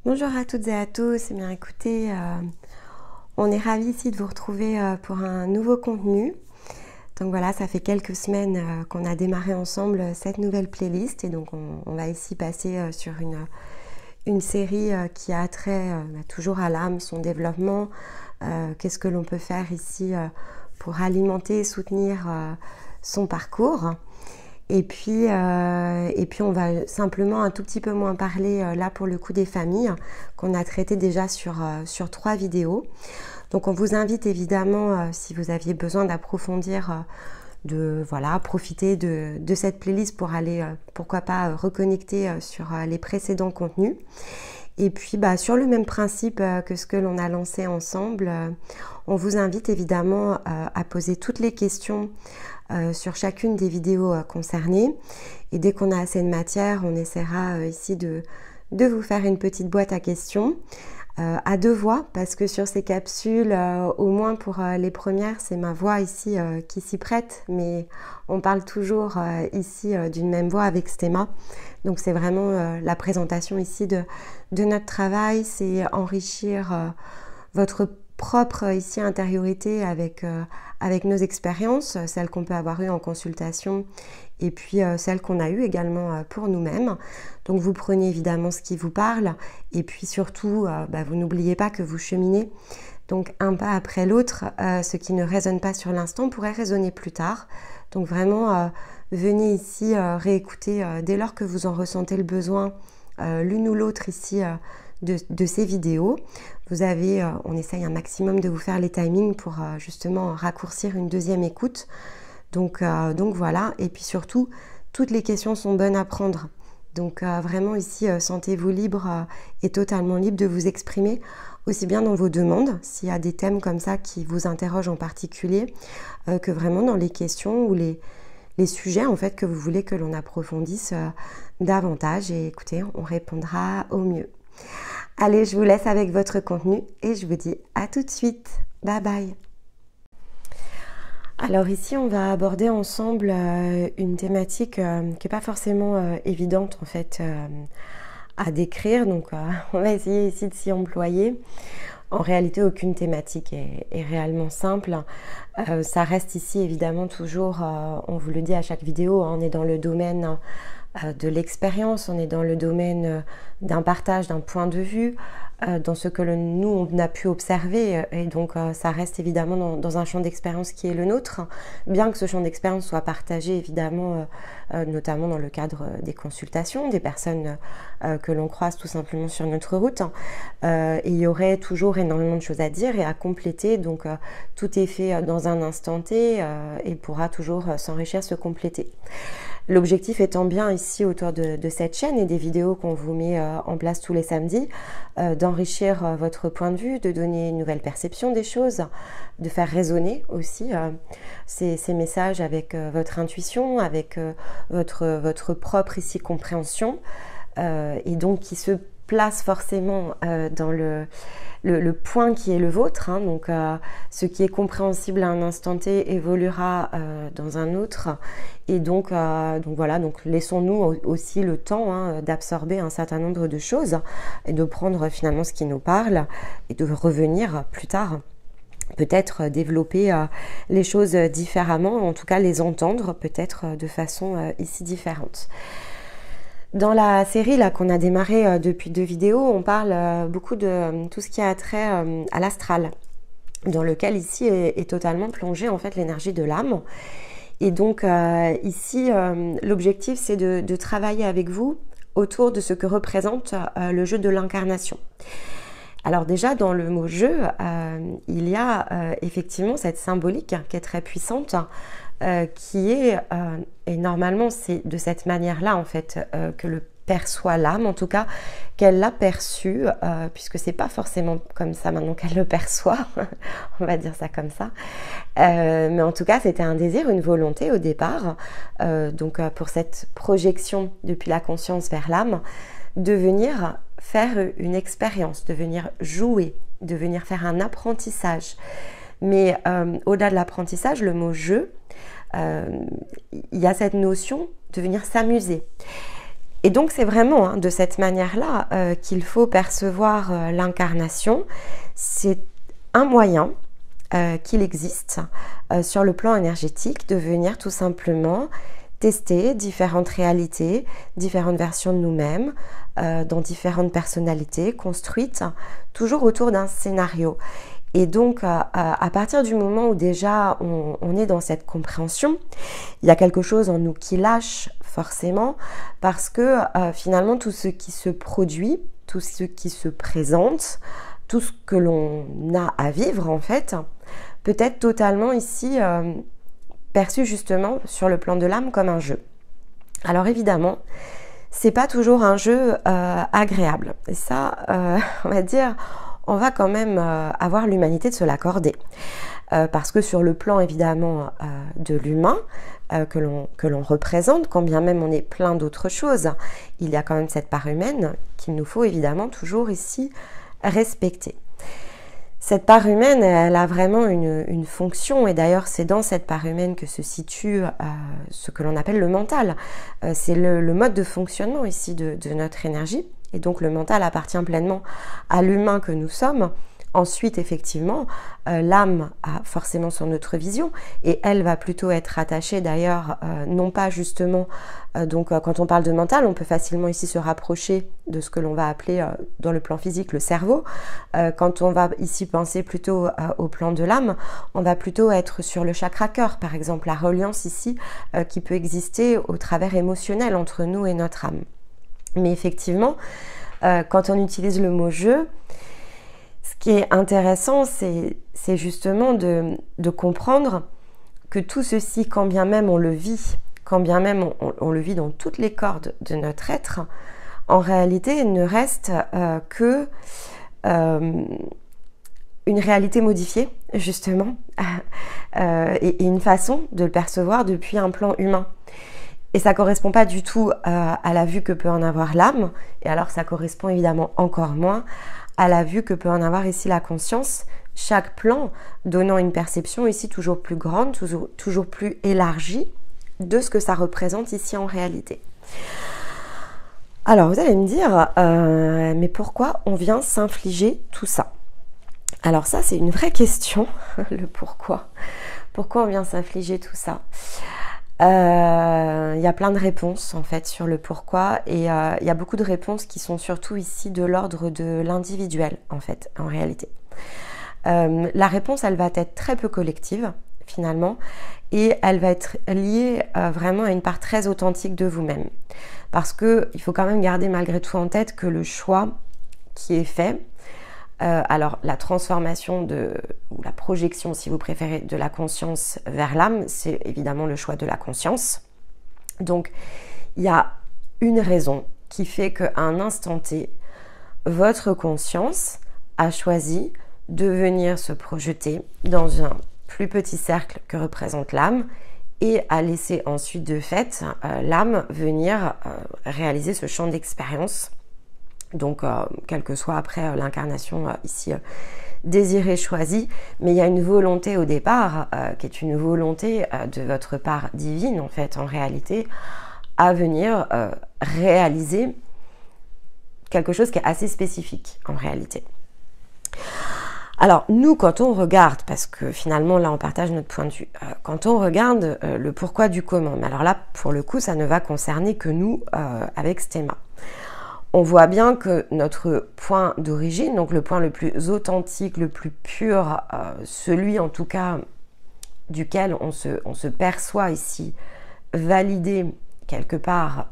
Bonjour à toutes et à tous. Eh bien, écoutez, on est ravis ici de vous retrouver pour un nouveau contenu. Donc voilà, ça fait quelques semaines qu'on a démarré ensemble cette nouvelle playlist et donc on va ici passer sur une série qui a trait toujours à l'âme, son développement. Qu'est-ce que l'on peut faire ici pour alimenter et soutenir son parcours. Et puis on va simplement un tout petit peu moins parler là pour le coup des familles qu'on a traité déjà sur 3 vidéos. Donc on vous invite évidemment, si vous aviez besoin d'approfondir, de profiter de cette playlist pour aller, pourquoi pas, reconnecter sur les précédents contenus. Et puis sur le même principe que ce que l'on a lancé ensemble, on vous invite évidemment à poser toutes les questions sur chacune des vidéos concernées. Et dès qu'on a assez de matière, on essaiera ici de vous faire une petite boîte à questions à 2 voix, parce que sur ces capsules, au moins pour les premières, c'est ma voix ici qui s'y prête, mais on parle toujours ici d'une même voix avec Stéma. Donc c'est vraiment la présentation ici de notre travail, c'est enrichir votre propre ici intériorité avec nos expériences, celles qu'on peut avoir eues en consultation et puis celles qu'on a eues également pour nous-mêmes. Donc vous prenez évidemment ce qui vous parle et puis surtout vous n'oubliez pas que vous cheminez donc un pas après l'autre. Ce qui ne résonne pas sur l'instant pourrait résonner plus tard. Donc vraiment venez ici réécouter dès lors que vous en ressentez le besoin l'une ou l'autre ici de ces vidéos. Vous avez, on essaye un maximum de vous faire les timings pour justement raccourcir une deuxième écoute. Donc voilà, et puis surtout, toutes les questions sont bonnes à prendre. Donc vraiment ici, sentez-vous libre et totalement libre de vous exprimer, aussi bien dans vos demandes, s'il y a des thèmes comme ça qui vous interrogent en particulier, que vraiment dans les questions ou les sujets en fait que vous voulez que l'on approfondisse davantage. Et écoutez, on répondra au mieux. Allez, je vous laisse avec votre contenu et je vous dis à tout de suite. Bye bye. Alors ici, on va aborder ensemble une thématique qui n'est pas forcément évidente en fait à décrire. Donc on va essayer ici de s'y employer. En réalité, aucune thématique est réellement simple. Ça reste ici évidemment toujours, on vous le dit à chaque vidéo, on est dans le domaine de l'expérience, on est dans le domaine d'un partage, d'un point de vue, dans ce que nous on a pu observer, et donc ça reste évidemment dans un champ d'expérience qui est le nôtre, bien que ce champ d'expérience soit partagé évidemment notamment dans le cadre des consultations, des personnes que l'on croise tout simplement sur notre route. Il y aurait toujours énormément de choses à dire et à compléter, donc tout est fait dans un instant T et pourra toujours s'enrichir, se compléter. L'objectif étant bien ici autour de cette chaîne et des vidéos qu'on vous met en place tous les samedis, d'enrichir votre point de vue, de donner une nouvelle perception des choses, de faire résonner aussi ces messages avec votre intuition, avec votre propre ici compréhension, et donc qui se place forcément dans le point qui est le vôtre, hein. Donc ce qui est compréhensible à un instant T évoluera dans un autre, et donc voilà, donc laissons-nous aussi le temps d'absorber un certain nombre de choses et de prendre finalement ce qui nous parle et de revenir plus tard peut-être développer les choses différemment, en tout cas les entendre peut-être de façon ici différente. Dans la série là qu'on a démarré depuis 2 vidéos, on parle beaucoup de tout ce qui a trait à l'astral, dans lequel ici est totalement plongée en fait l'énergie de l'âme. Et donc ici, l'objectif c'est de travailler avec vous autour de ce que représente le jeu de l'incarnation. Alors déjà dans le mot jeu, il y a effectivement cette symbolique qui est très puissante, qui est, et normalement c'est de cette manière-là en fait que le perçoit l'âme, en tout cas qu'elle l'a perçu, puisque c'est pas forcément comme ça maintenant qu'elle le perçoit, on va dire ça comme ça, mais en tout cas c'était un désir, une volonté au départ, donc pour cette projection depuis la conscience vers l'âme, de venir faire une expérience, de venir jouer, de venir faire un apprentissage. Mais au-delà de l'apprentissage, le mot jeu, il y a cette notion de venir s'amuser. Et donc c'est vraiment de cette manière-là qu'il faut percevoir l'incarnation. C'est un moyen qu'il existe sur le plan énergétique de venir tout simplement tester différentes réalités, différentes versions de nous-mêmes, dans différentes personnalités construites, toujours autour d'un scénario. Et donc, à partir du moment où déjà on est dans cette compréhension, il y a quelque chose en nous qui lâche forcément, parce que finalement tout ce qui se produit, tout ce qui se présente, tout ce que l'on a à vivre en fait, peut être totalement ici perçu justement sur le plan de l'âme comme un jeu. Alors évidemment, c'est pas toujours un jeu agréable. Et ça, on va dire, on va quand même avoir l'humanité de se l'accorder. Parce que sur le plan évidemment de l'humain que l'on représente, quand bien même on est plein d'autres choses, il y a quand même cette part humaine qu'il nous faut évidemment toujours ici respecter. Cette part humaine, elle a vraiment une fonction, et d'ailleurs c'est dans cette part humaine que se situe ce que l'on appelle le mental. C'est le mode de fonctionnement ici de notre énergie, et donc le mental appartient pleinement à l'humain que nous sommes. Ensuite, effectivement, l'âme a forcément son autre vision, et elle va plutôt être attachée d'ailleurs, non pas justement, donc quand on parle de mental, on peut facilement ici se rapprocher de ce que l'on va appeler dans le plan physique le cerveau. Quand on va ici penser plutôt au plan de l'âme, on va plutôt être sur le chakra cœur, par exemple, la reliance ici qui peut exister au travers émotionnel entre nous et notre âme. Mais effectivement, quand on utilise le mot jeu, ce qui est intéressant, c'est justement de comprendre que tout ceci, quand bien même on le vit, quand bien même on le vit dans toutes les cordes de notre être, en réalité ne reste que une réalité modifiée, justement, et une façon de le percevoir depuis un plan humain. Et ça ne correspond pas du tout à la vue que peut en avoir l'âme, et alors ça correspond évidemment encore moins à la vue que peut en avoir ici la conscience, chaque plan donnant une perception ici toujours plus grande, toujours plus élargie de ce que ça représente ici en réalité. Alors vous allez me dire, mais pourquoi on vient s'infliger tout ça? Alors ça c'est une vraie question, le pourquoi. Pourquoi on vient s'infliger tout ça? Il y a plein de réponses en fait sur le pourquoi, et il y a beaucoup de réponses qui sont surtout ici de l'ordre de l'individuel en fait, en réalité. La réponse elle va être très peu collective finalement, et elle va être liée vraiment à une part très authentique de vous-même, parce que il faut quand même garder malgré tout en tête que le choix qui est fait, alors la transformation ou la projection, si vous préférez, de la conscience vers l'âme, c'est évidemment le choix de la conscience. Donc il y a une raison qui fait qu'à un instant T, votre conscience a choisi de venir se projeter dans un plus petit cercle que représente l'âme, et a laissé ensuite de fait l'âme venir réaliser ce champ d'expérience. Donc, quelle que soit après l'incarnation ici désirée, choisie, mais il y a une volonté au départ qui est une volonté de votre part divine, en fait, en réalité, à venir réaliser quelque chose qui est assez spécifique, en réalité. Alors, nous, quand on regarde, parce que finalement, là, on partage notre point de vue, quand on regarde le pourquoi du comment, mais alors là, pour le coup, ça ne va concerner que nous avec Stéma. On voit bien que notre point d'origine, donc le point le plus authentique, le plus pur, celui en tout cas duquel on se perçoit ici valider quelque part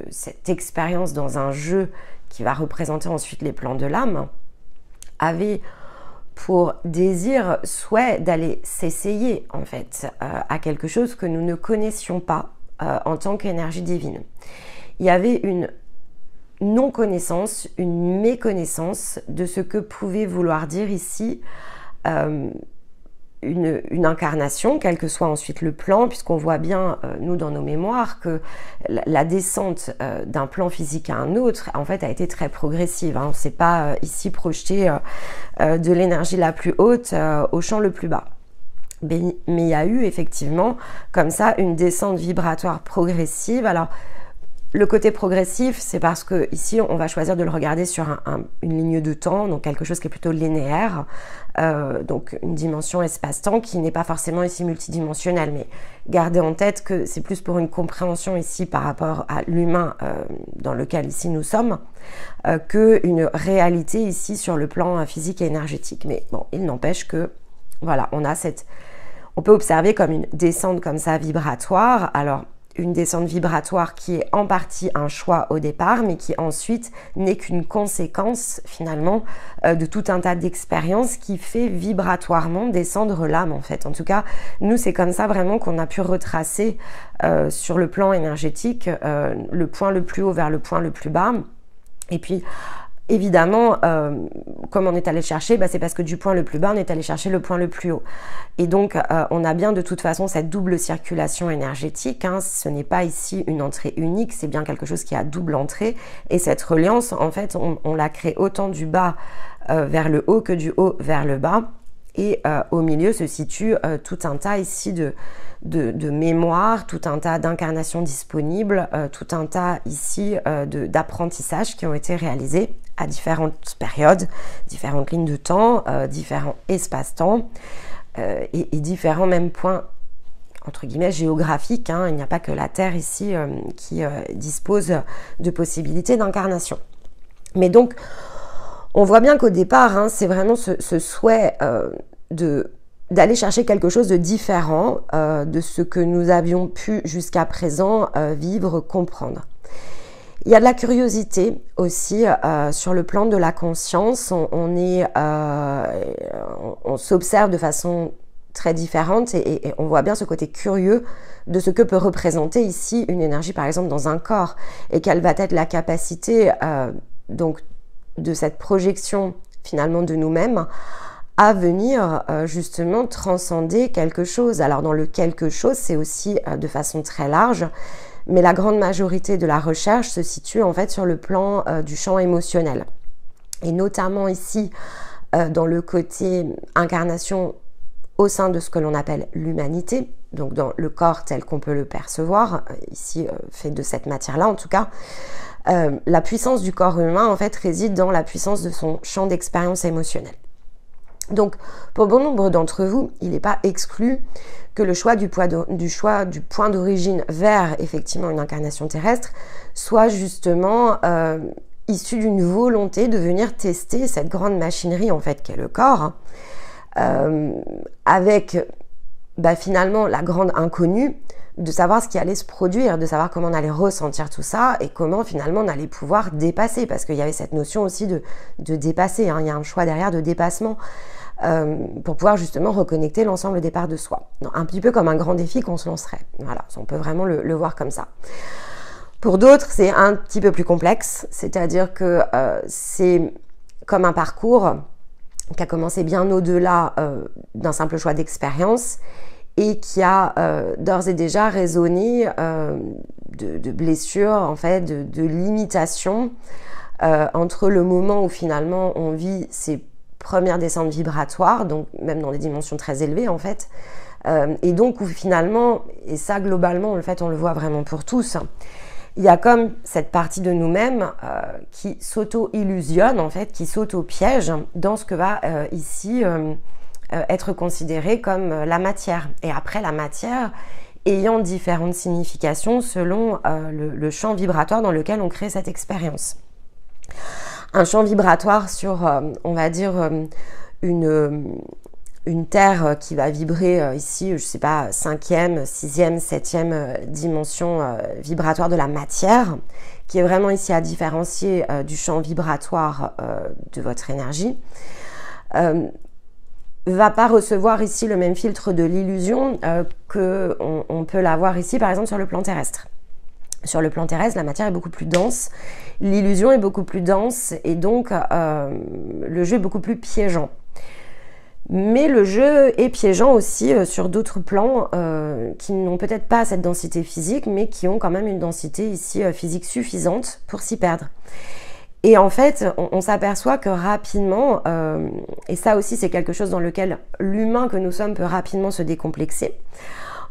cette expérience dans un jeu qui va représenter ensuite les plans de l'âme, avait pour désir, souhait d'aller s'essayer en fait à quelque chose que nous ne connaissions pas en tant qu'énergie divine. Il y avait une non-connaissance, une méconnaissance de ce que pouvait vouloir dire ici une incarnation, quel que soit ensuite le plan, puisqu'on voit bien, nous, dans nos mémoires, que la descente d'un plan physique à un autre, en fait, a été très progressive. On ne s'est pas ici projeté de l'énergie la plus haute au champ le plus bas. Mais il y a eu effectivement, comme ça, une descente vibratoire progressive. Alors, Le côté progressif, c'est parce que ici, on va choisir de le regarder sur une ligne de temps, donc quelque chose qui est plutôt linéaire, donc une dimension espace-temps qui n'est pas forcément ici multidimensionnelle, mais gardez en tête que c'est plus pour une compréhension ici par rapport à l'humain dans lequel ici nous sommes, qu'une réalité ici sur le plan physique et énergétique. Mais bon, il n'empêche que, voilà, on peut observer comme une descente comme ça vibratoire. Alors, une descente vibratoire qui est en partie un choix au départ, mais qui ensuite n'est qu'une conséquence finalement de tout un tas d'expériences qui fait vibratoirement descendre l'âme en fait. En tout cas, nous c'est comme ça vraiment qu'on a pu retracer sur le plan énergétique le point le plus haut vers le point le plus bas. Et puis évidemment, comme on est allé chercher, c'est parce que du point le plus bas, on est allé chercher le point le plus haut. Et donc, on a bien de toute façon cette double circulation énergétique. Hein. Ce n'est pas ici une entrée unique, c'est bien quelque chose qui a double entrée. Et cette reliance, en fait, on la crée autant du bas vers le haut que du haut vers le bas. Et au milieu se situe tout un tas ici de mémoires, tout un tas d'incarnations disponibles, tout un tas ici d'apprentissages qui ont été réalisés à différentes périodes, différentes lignes de temps, différents espaces-temps et différents même points entre guillemets géographiques. Hein. Il n'y a pas que la Terre ici qui dispose de possibilités d'incarnation. Mais donc, on voit bien qu'au départ, hein, c'est vraiment ce souhait d'aller chercher quelque chose de différent de ce que nous avions pu jusqu'à présent vivre, comprendre. Il y a de la curiosité aussi sur le plan de la conscience. On s'observe de façon très différente et on voit bien ce côté curieux de ce que peut représenter ici une énergie par exemple dans un corps et quelle va être la capacité donc de cette projection finalement de nous-mêmes à venir justement transcender quelque chose. Alors dans le quelque chose, c'est aussi de façon très large, mais la grande majorité de la recherche se situe en fait sur le plan du champ émotionnel. Et notamment ici, dans le côté incarnation au sein de ce que l'on appelle l'humanité, donc dans le corps tel qu'on peut le percevoir, ici fait de cette matière-là en tout cas, la puissance du corps humain en fait réside dans la puissance de son champ d'expérience émotionnelle. Donc, pour bon nombre d'entre vous, il n'est pas exclu que le choix du point d'origine vers effectivement une incarnation terrestre soit justement issu d'une volonté de venir tester cette grande machinerie en fait qu'est le corps, avec finalement la grande inconnue de savoir ce qui allait se produire, de savoir comment on allait ressentir tout ça et comment finalement on allait pouvoir dépasser, parce qu'il y avait cette notion aussi de dépasser, hein. Il y a un choix derrière de dépassement pour pouvoir justement reconnecter l'ensemble des parts de soi. Un petit peu comme un grand défi qu'on se lancerait. Voilà, on peut vraiment le voir comme ça. Pour d'autres, c'est un petit peu plus complexe, c'est-à-dire que c'est comme un parcours qui a commencé bien au-delà d'un simple choix d'expérience et qui a d'ores et déjà résonné de blessures, en fait, de limitations entre le moment où finalement on vit ces premières descentes vibratoires, donc même dans des dimensions très élevées en fait, et donc où finalement, et ça globalement en fait on le voit vraiment pour tous, il y a comme cette partie de nous-mêmes qui s'auto-illusionne en fait, qui s'auto-piège dans ce que va ici être considéré comme la matière. Et après la matière ayant différentes significations selon le champ vibratoire dans lequel on crée cette expérience. Un champ vibratoire sur, on va dire, une terre qui va vibrer ici, je sais pas, 5e, 6e, 7e dimension vibratoire de la matière, qui est vraiment ici à différencier du champ vibratoire de votre énergie, va pas recevoir ici le même filtre de l'illusion que on peut l'avoir ici par exemple sur le plan terrestre. Sur le plan terrestre, la matière est beaucoup plus dense, l'illusion est beaucoup plus dense et donc le jeu est beaucoup plus piégeant. Mais le jeu est piégeant aussi sur d'autres plans qui n'ont peut-être pas cette densité physique, mais qui ont quand même une densité ici physique suffisante pour s'y perdre. Et en fait, on s'aperçoit que rapidement, et ça aussi c'est quelque chose dans lequel l'humain que nous sommes peut rapidement se décomplexer,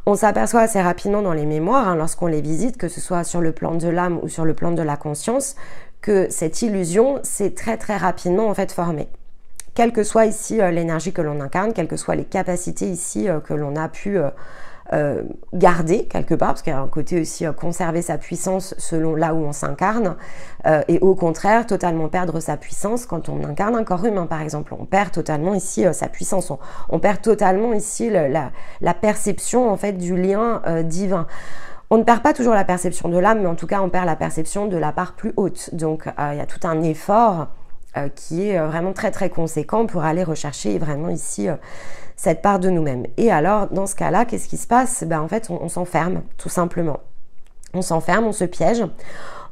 On s'aperçoit assez rapidement dans les mémoires, hein, lorsqu'on les visite, que ce soit sur le plan de l'âme ou sur le plan de la conscience, que cette illusion s'est très très rapidement en fait formée. Quelle que soit ici l'énergie que l'on incarne, quelles que soient les capacités ici que l'on a pu garder quelque part, parce qu'il y a un côté aussi conserver sa puissance selon là où on s'incarne, et au contraire totalement perdre sa puissance quand on incarne un corps humain par exemple. On perd totalement ici sa puissance, on perd totalement ici la perception en fait du lien divin. On ne perd pas toujours la perception de l'âme, mais en tout cas on perd la perception de la part plus haute. Donc il y a tout un effort qui est vraiment très très conséquent pour aller rechercher vraiment ici cette part de nous-mêmes. Et alors dans ce cas-là, qu'est-ce qui se passe? En fait on s'enferme tout simplement. On s'enferme, on se piège,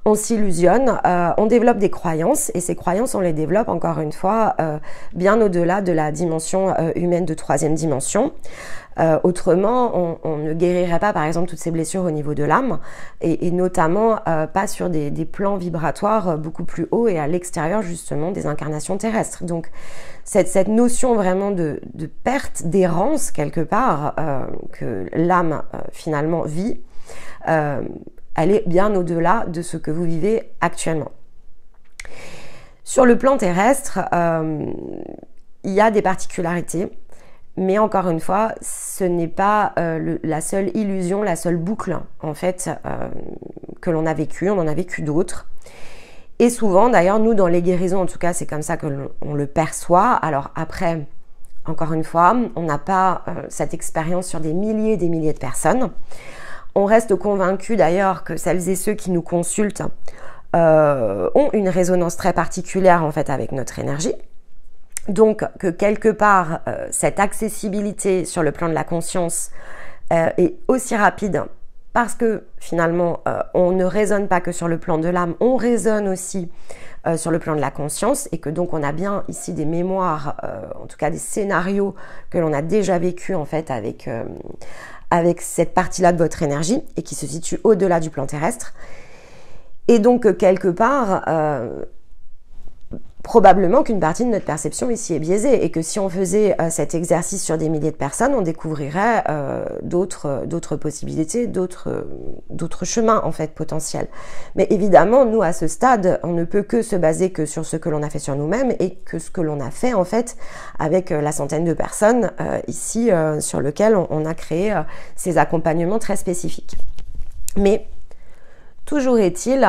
on s'illusionne, on développe des croyances, et ces croyances on les développe encore une fois bien au-delà de la dimension humaine de 3e dimension. Autrement, on ne guérirait pas par exemple toutes ces blessures au niveau de l'âme, et notamment pas sur des plans vibratoires beaucoup plus hauts et à l'extérieur justement des incarnations terrestres. Donc cette notion vraiment de perte, d'errance quelque part que l'âme finalement vit, elle est bien au-delà de ce que vous vivez actuellement. Sur le plan terrestre, il y a des particularités. Mais encore une fois, ce n'est pas la seule illusion, la seule boucle en fait que l'on a vécue. On en a vécu d'autres. Et souvent, d'ailleurs, nous dans les guérisons, en tout cas, c'est comme ça que l'on le perçoit. Alors après, encore une fois, on n'a pas cette expérience sur des milliers et des milliers de personnes. On reste convaincu d'ailleurs que celles et ceux qui nous consultent ont une résonance très particulière en fait avec notre énergie. Donc que quelque part, cette accessibilité sur le plan de la conscience est aussi rapide parce que finalement, on ne résonne pas que sur le plan de l'âme, on résonne aussi sur le plan de la conscience, et que donc on a bien ici des mémoires, en tout cas des scénarios que l'on a déjà vécu en fait avec cette partie-là de votre énergie et qui se situe au-delà du plan terrestre. Et donc quelque part, probablement qu'une partie de notre perception ici est biaisée, et que si on faisait cet exercice sur des milliers de personnes, on découvrirait d'autres possibilités, d'autres chemins en fait potentiels. Mais évidemment, nous à ce stade, on ne peut que se baser que sur ce que l'on a fait sur nous-mêmes, et que ce que l'on a fait en fait avec la centaine de personnes ici sur lequel on a créé ces accompagnements très spécifiques. Mais toujours est-il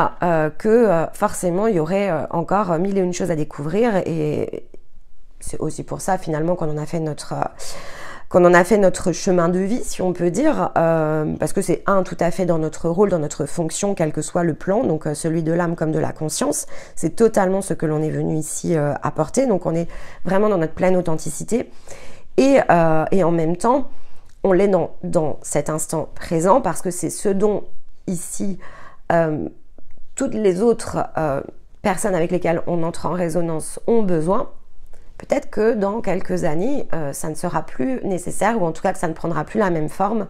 que forcément il y aurait encore mille et une choses à découvrir, et c'est aussi pour ça finalement qu'on en a fait notre chemin de vie, si on peut dire, parce que c'est tout à fait dans notre rôle, dans notre fonction, quel que soit le plan, donc celui de l'âme comme de la conscience, c'est totalement ce que l'on est venu ici apporter, donc on est vraiment dans notre pleine authenticité, et en même temps on l'est dans cet instant présent, parce que c'est ce dont ici toutes les autres personnes avec lesquelles on entre en résonance ont besoin. Peut-être que dans quelques années, ça ne sera plus nécessaire, ou en tout cas que ça ne prendra plus la même forme,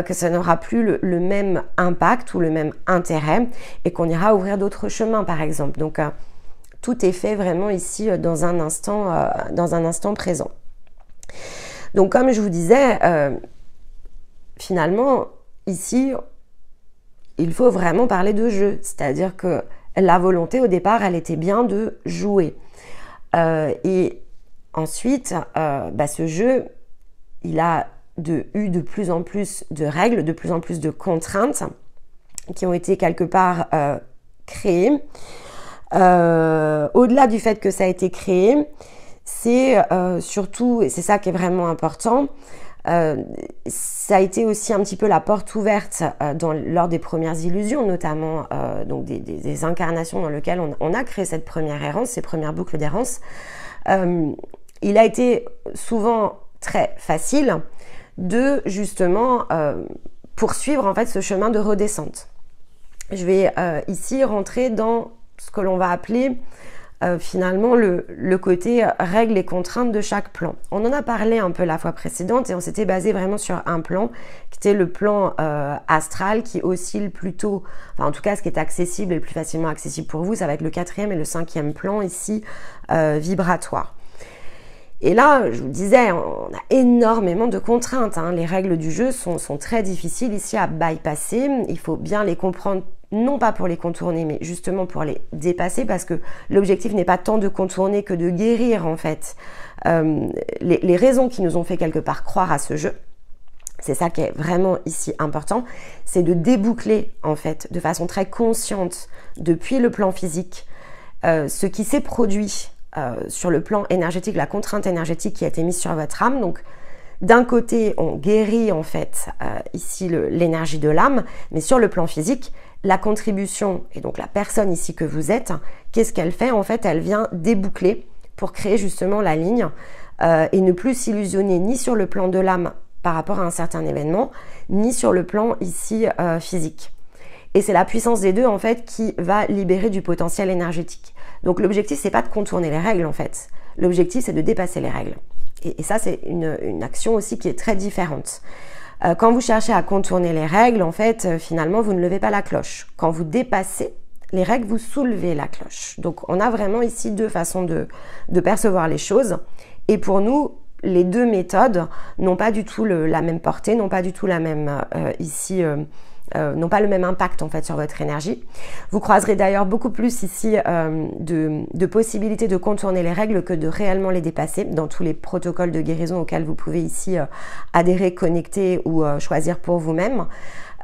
que ça n'aura plus le même impact ou le même intérêt, et qu'on ira ouvrir d'autres chemins par exemple. Donc tout est fait vraiment ici dans un instant présent. Donc comme je vous disais, finalement ici il faut vraiment parler de jeu, c'est-à-dire que la volonté au départ, elle était bien de jouer. Et ensuite, ce jeu, il a eu de plus en plus de règles, de plus en plus de contraintes qui ont été quelque part créées. Au-delà du fait que ça a été créé, c'est surtout, et c'est ça qui est vraiment important, ça a été aussi un petit peu la porte ouverte lors des premières illusions, notamment donc des incarnations dans lesquelles on a créé cette première errance, ces premières boucles d'errance. Il a été souvent très facile de justement poursuivre en fait ce chemin de redescente. Je vais ici rentrer dans ce que l'on va appeler finalement le côté règles et contraintes de chaque plan. On en a parlé un peu la fois précédente, et on s'était basé vraiment sur un plan qui était le plan astral, qui oscille plutôt, enfin en tout cas ce qui est accessible et le plus facilement accessible pour vous, ça va être le 4e et le 5e plan ici vibratoire. Et là, je vous disais, on a énormément de contraintes, hein. Les règles du jeu sont très difficiles ici à bypasser. Il faut bien les comprendre, non pas pour les contourner, mais justement pour les dépasser, parce que l'objectif n'est pas tant de contourner que de guérir, en fait, les raisons qui nous ont fait quelque part croire à ce jeu. C'est ça qui est vraiment ici important, c'est de déboucler, en fait, de façon très consciente, depuis le plan physique, ce qui s'est produit sur le plan énergétique, la contrainte énergétique qui a été mise sur votre âme. Donc, d'un côté, on guérit en fait ici l'énergie de l'âme, mais sur le plan physique, la contribution, et donc la personne ici que vous êtes, qu'est-ce qu'elle fait? En fait, elle vient déboucler pour créer justement la ligne et ne plus s'illusionner ni sur le plan de l'âme par rapport à un certain événement, ni sur le plan ici physique. Et c'est la puissance des deux en fait qui va libérer du potentiel énergétique. Donc l'objectif, c'est pas de contourner les règles en fait. L'objectif, c'est de dépasser les règles. Et ça, c'est une action aussi qui est très différente. Quand vous cherchez à contourner les règles, en fait, finalement, vous ne levez pas la cloche. Quand vous dépassez les règles, vous soulevez la cloche. Donc on a vraiment ici deux façons de percevoir les choses. Et pour nous, les deux méthodes n'ont pas du tout la même portée, n'ont pas du tout la même n'ont pas le même impact en fait sur votre énergie. Vous croiserez d'ailleurs beaucoup plus ici de possibilités de contourner les règles que de réellement les dépasser dans tous les protocoles de guérison auxquels vous pouvez ici adhérer, connecter ou choisir pour vous-même.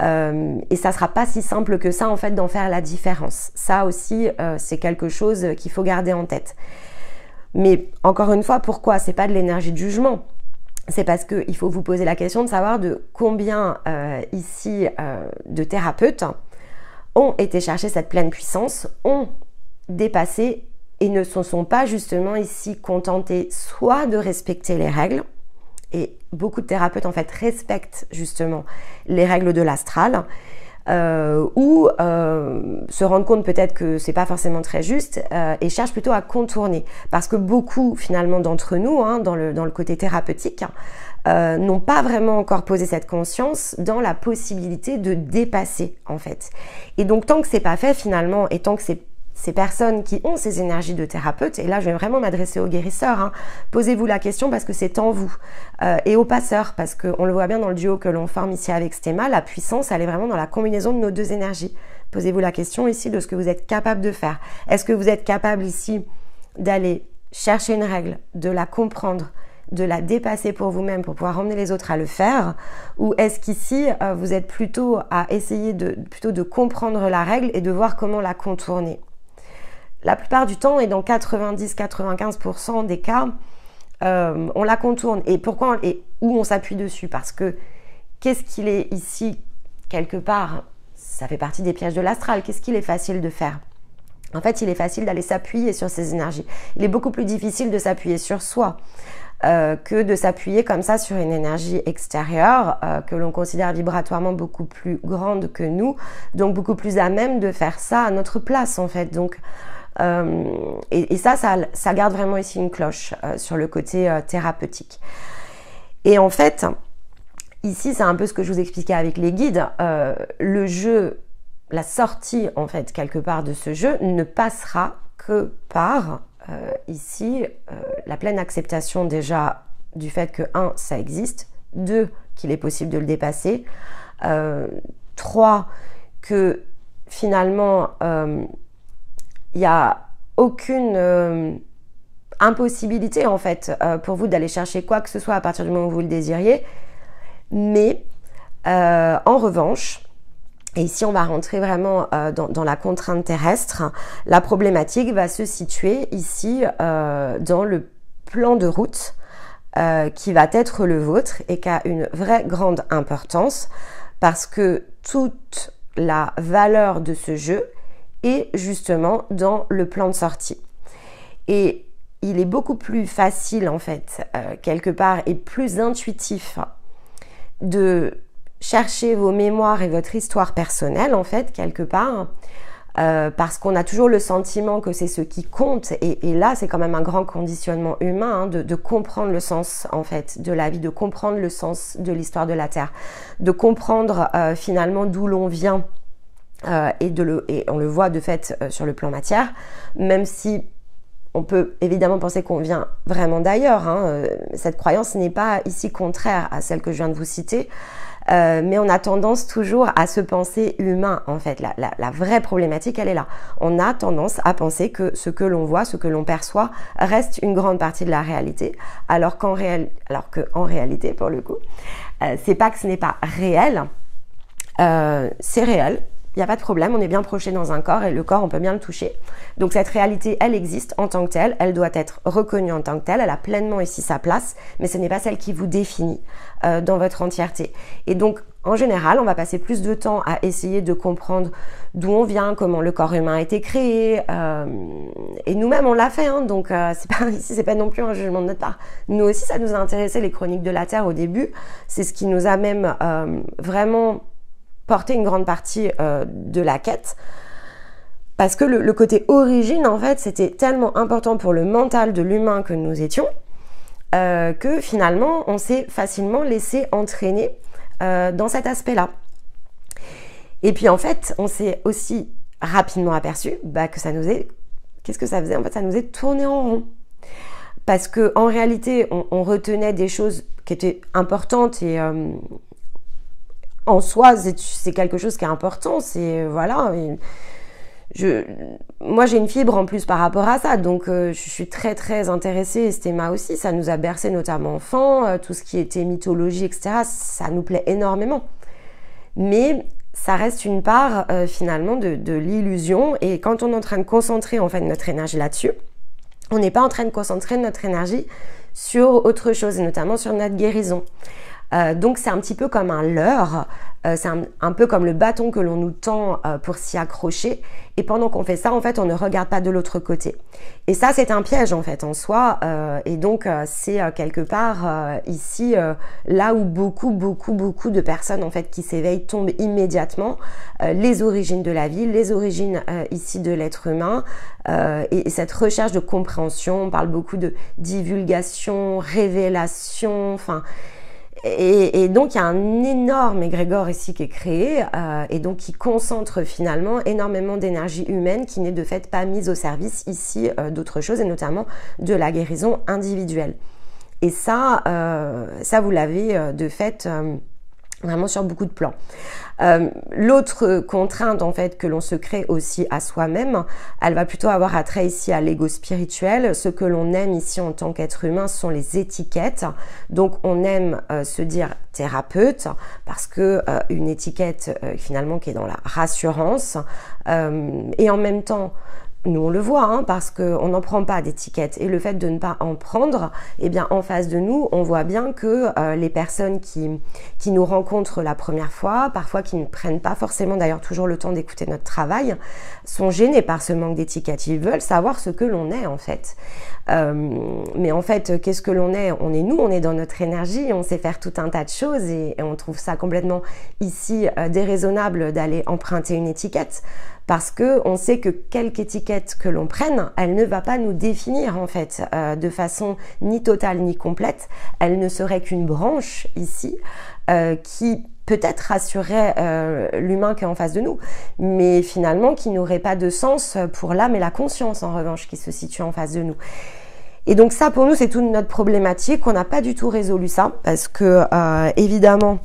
Et ça sera pas si simple que ça en fait d'en faire la différence. Ça aussi c'est quelque chose qu'il faut garder en tête. Mais encore une fois, pourquoi? C'est pas de l'énergie de jugement. C'est parce qu'il faut vous poser la question de savoir de combien ici de thérapeutes ont été chercher cette pleine puissance, ont dépassé et ne se sont pas justement ici contentés soit de respecter les règles, et beaucoup de thérapeutes en fait respectent justement les règles de l'astral, ou se rendent compte peut-être que c'est pas forcément très juste et cherchent plutôt à contourner, parce que beaucoup finalement d'entre nous dans le côté thérapeutique n'ont pas vraiment encore posé cette conscience dans la possibilité de dépasser en fait. Et donc tant que c'est pas fait finalement, et tant que ces personnes qui ont ces énergies de thérapeute, et là je vais vraiment m'adresser aux guérisseurs, posez-vous la question parce que c'est en vous, et aux passeurs, parce qu'on le voit bien dans le duo que l'on forme ici avec Stéma, la puissance elle est vraiment dans la combinaison de nos deux énergies. Posez-vous la question ici de ce que vous êtes capable de faire. Est-ce que vous êtes capable ici d'aller chercher une règle, de la comprendre, de la dépasser pour vous-même pour pouvoir emmener les autres à le faire, ou est-ce qu'ici vous êtes plutôt à essayer plutôt de comprendre la règle et de voir comment la contourner? La plupart du temps, et dans 90-95% des cas, on la contourne. Et pourquoi et où on s'appuie dessus? Parce que qu'est-ce qu'il est ici, quelque part, ça fait partie des pièges de l'astral, qu'est-ce qu'il est facile de faire? En fait, il est facile d'aller s'appuyer sur ces énergies. Il est beaucoup plus difficile de s'appuyer sur soi que de s'appuyer comme ça sur une énergie extérieure que l'on considère vibratoirement beaucoup plus grande que nous, donc beaucoup plus à même de faire ça à notre place en fait. Donc et ça garde vraiment ici une cloche sur le côté thérapeutique. Et en fait, ici, c'est un peu ce que je vous expliquais avec les guides. Le jeu, la sortie en fait quelque part de ce jeu ne passera que par ici la pleine acceptation déjà du fait que 1, ça existe, 2, qu'il est possible de le dépasser, 3, que finalement il n'y a aucune impossibilité en fait pour vous d'aller chercher quoi que ce soit à partir du moment où vous le désiriez, mais en revanche, et ici on va rentrer vraiment dans la contrainte terrestre, la problématique va se situer ici dans le plan de route qui va être le vôtre et qui a une vraie grande importance parce que toute la valeur de ce jeu est justement dans le plan de sortie. Et il est beaucoup plus facile en fait, quelque part, et plus intuitif de chercher vos mémoires et votre histoire personnelle en fait, quelque part, parce qu'on a toujours le sentiment que c'est ce qui compte, et là c'est quand même un grand conditionnement humain de comprendre le sens en fait de la vie, de comprendre le sens de l'histoire de la Terre, de comprendre finalement d'où l'on vient, et on le voit de fait sur le plan matière, même si on peut évidemment penser qu'on vient vraiment d'ailleurs, hein. Cette croyance n'est pas ici contraire à celle que je viens de vous citer, mais on a tendance toujours à se penser humain en fait. La vraie problématique, elle est là. On a tendance à penser que ce que l'on voit, ce que l'on perçoit reste une grande partie de la réalité, alors qu'en réalité, pour le coup, c'est pas que ce n'est pas réel, c'est réel. Il n'y a pas de problème, on est bien projeté dans un corps et le corps, on peut bien le toucher. Donc cette réalité, elle existe en tant que telle, elle doit être reconnue en tant que telle, elle a pleinement ici sa place, mais ce n'est pas celle qui vous définit dans votre entièreté. Et donc, en général, on va passer plus de temps à essayer de comprendre d'où on vient, comment le corps humain a été créé, et nous-mêmes, on l'a fait, hein, donc ici, c'est pas non plus un jugement de notre part. Nous aussi, ça nous a intéressé, les chroniques de la Terre au début, c'est ce qui nous a même vraiment porter une grande partie de la quête, parce que le côté origine, en fait, c'était tellement important pour le mental de l'humain que nous étions, que finalement, on s'est facilement laissé entraîner dans cet aspect-là. Et puis, en fait, on s'est aussi rapidement aperçu que ça nous est... Qu'est-ce que ça faisait? En fait, ça nous est tourné en rond. Parce que en réalité, on retenait des choses qui étaient importantes et... en soi, c'est quelque chose qui est important, c'est voilà. Moi, j'ai une fibre en plus par rapport à ça, donc je suis très très intéressée. Et ce thème aussi, ça nous a bercé notamment enfant, tout ce qui était mythologie, etc. Ça nous plaît énormément. Mais ça reste une part finalement de l'illusion. Et quand on est en train de concentrer en fait notre énergie là-dessus, on n'est pas en train de concentrer notre énergie sur autre chose, et notamment sur notre guérison. Donc c'est un petit peu comme un leurre, c'est un peu comme le bâton que l'on nous tend pour s'y accrocher, et pendant qu'on fait ça, en fait, on ne regarde pas de l'autre côté. Et ça, c'est un piège en fait en soi, et donc c'est quelque part ici là où beaucoup de personnes en fait qui s'éveillent tombent immédiatement, les origines de la vie, les origines ici de l'être humain, et cette recherche de compréhension. On parle beaucoup de divulgation, révélation, enfin. Et donc il y a un énorme égrégore ici qui est créé et donc qui concentre finalement énormément d'énergie humaine qui n'est de fait pas mise au service ici d'autres choses, et notamment de la guérison individuelle. Et ça vous l'avez de fait vraiment sur beaucoup de plans. L'autre contrainte en fait que l'on se crée aussi à soi-même, elle va plutôt avoir attrait ici à l'ego spirituel. Ce que l'on aime ici en tant qu'être humain sont les étiquettes. Donc on aime se dire thérapeute parce que une étiquette finalement qui est dans la rassurance, et en même temps nous on le voit, hein, parce qu'on n'en prend pas d'étiquette, et le fait de ne pas en prendre, eh bien en face de nous, on voit bien que les personnes qui nous rencontrent la première fois, parfois qui ne prennent pas forcément d'ailleurs toujours le temps d'écouter notre travail, sont gênées par ce manque d'étiquette. Ils veulent savoir ce que l'on est en fait. Mais en fait, qu'est-ce que l'on est? On est nous, on est dans notre énergie, on sait faire tout un tas de choses, et on trouve ça complètement ici déraisonnable d'aller emprunter une étiquette. Parce que on sait que quelque étiquette que l'on prenne, elle ne va pas nous définir en fait de façon ni totale ni complète. Elle ne serait qu'une branche ici qui peut-être rassurerait l'humain qui est en face de nous, mais finalement qui n'aurait pas de sens pour l'âme et la conscience en revanche qui se situe en face de nous. Et donc ça pour nous c'est toute notre problématique. On n'a pas du tout résolu ça parce que évidemment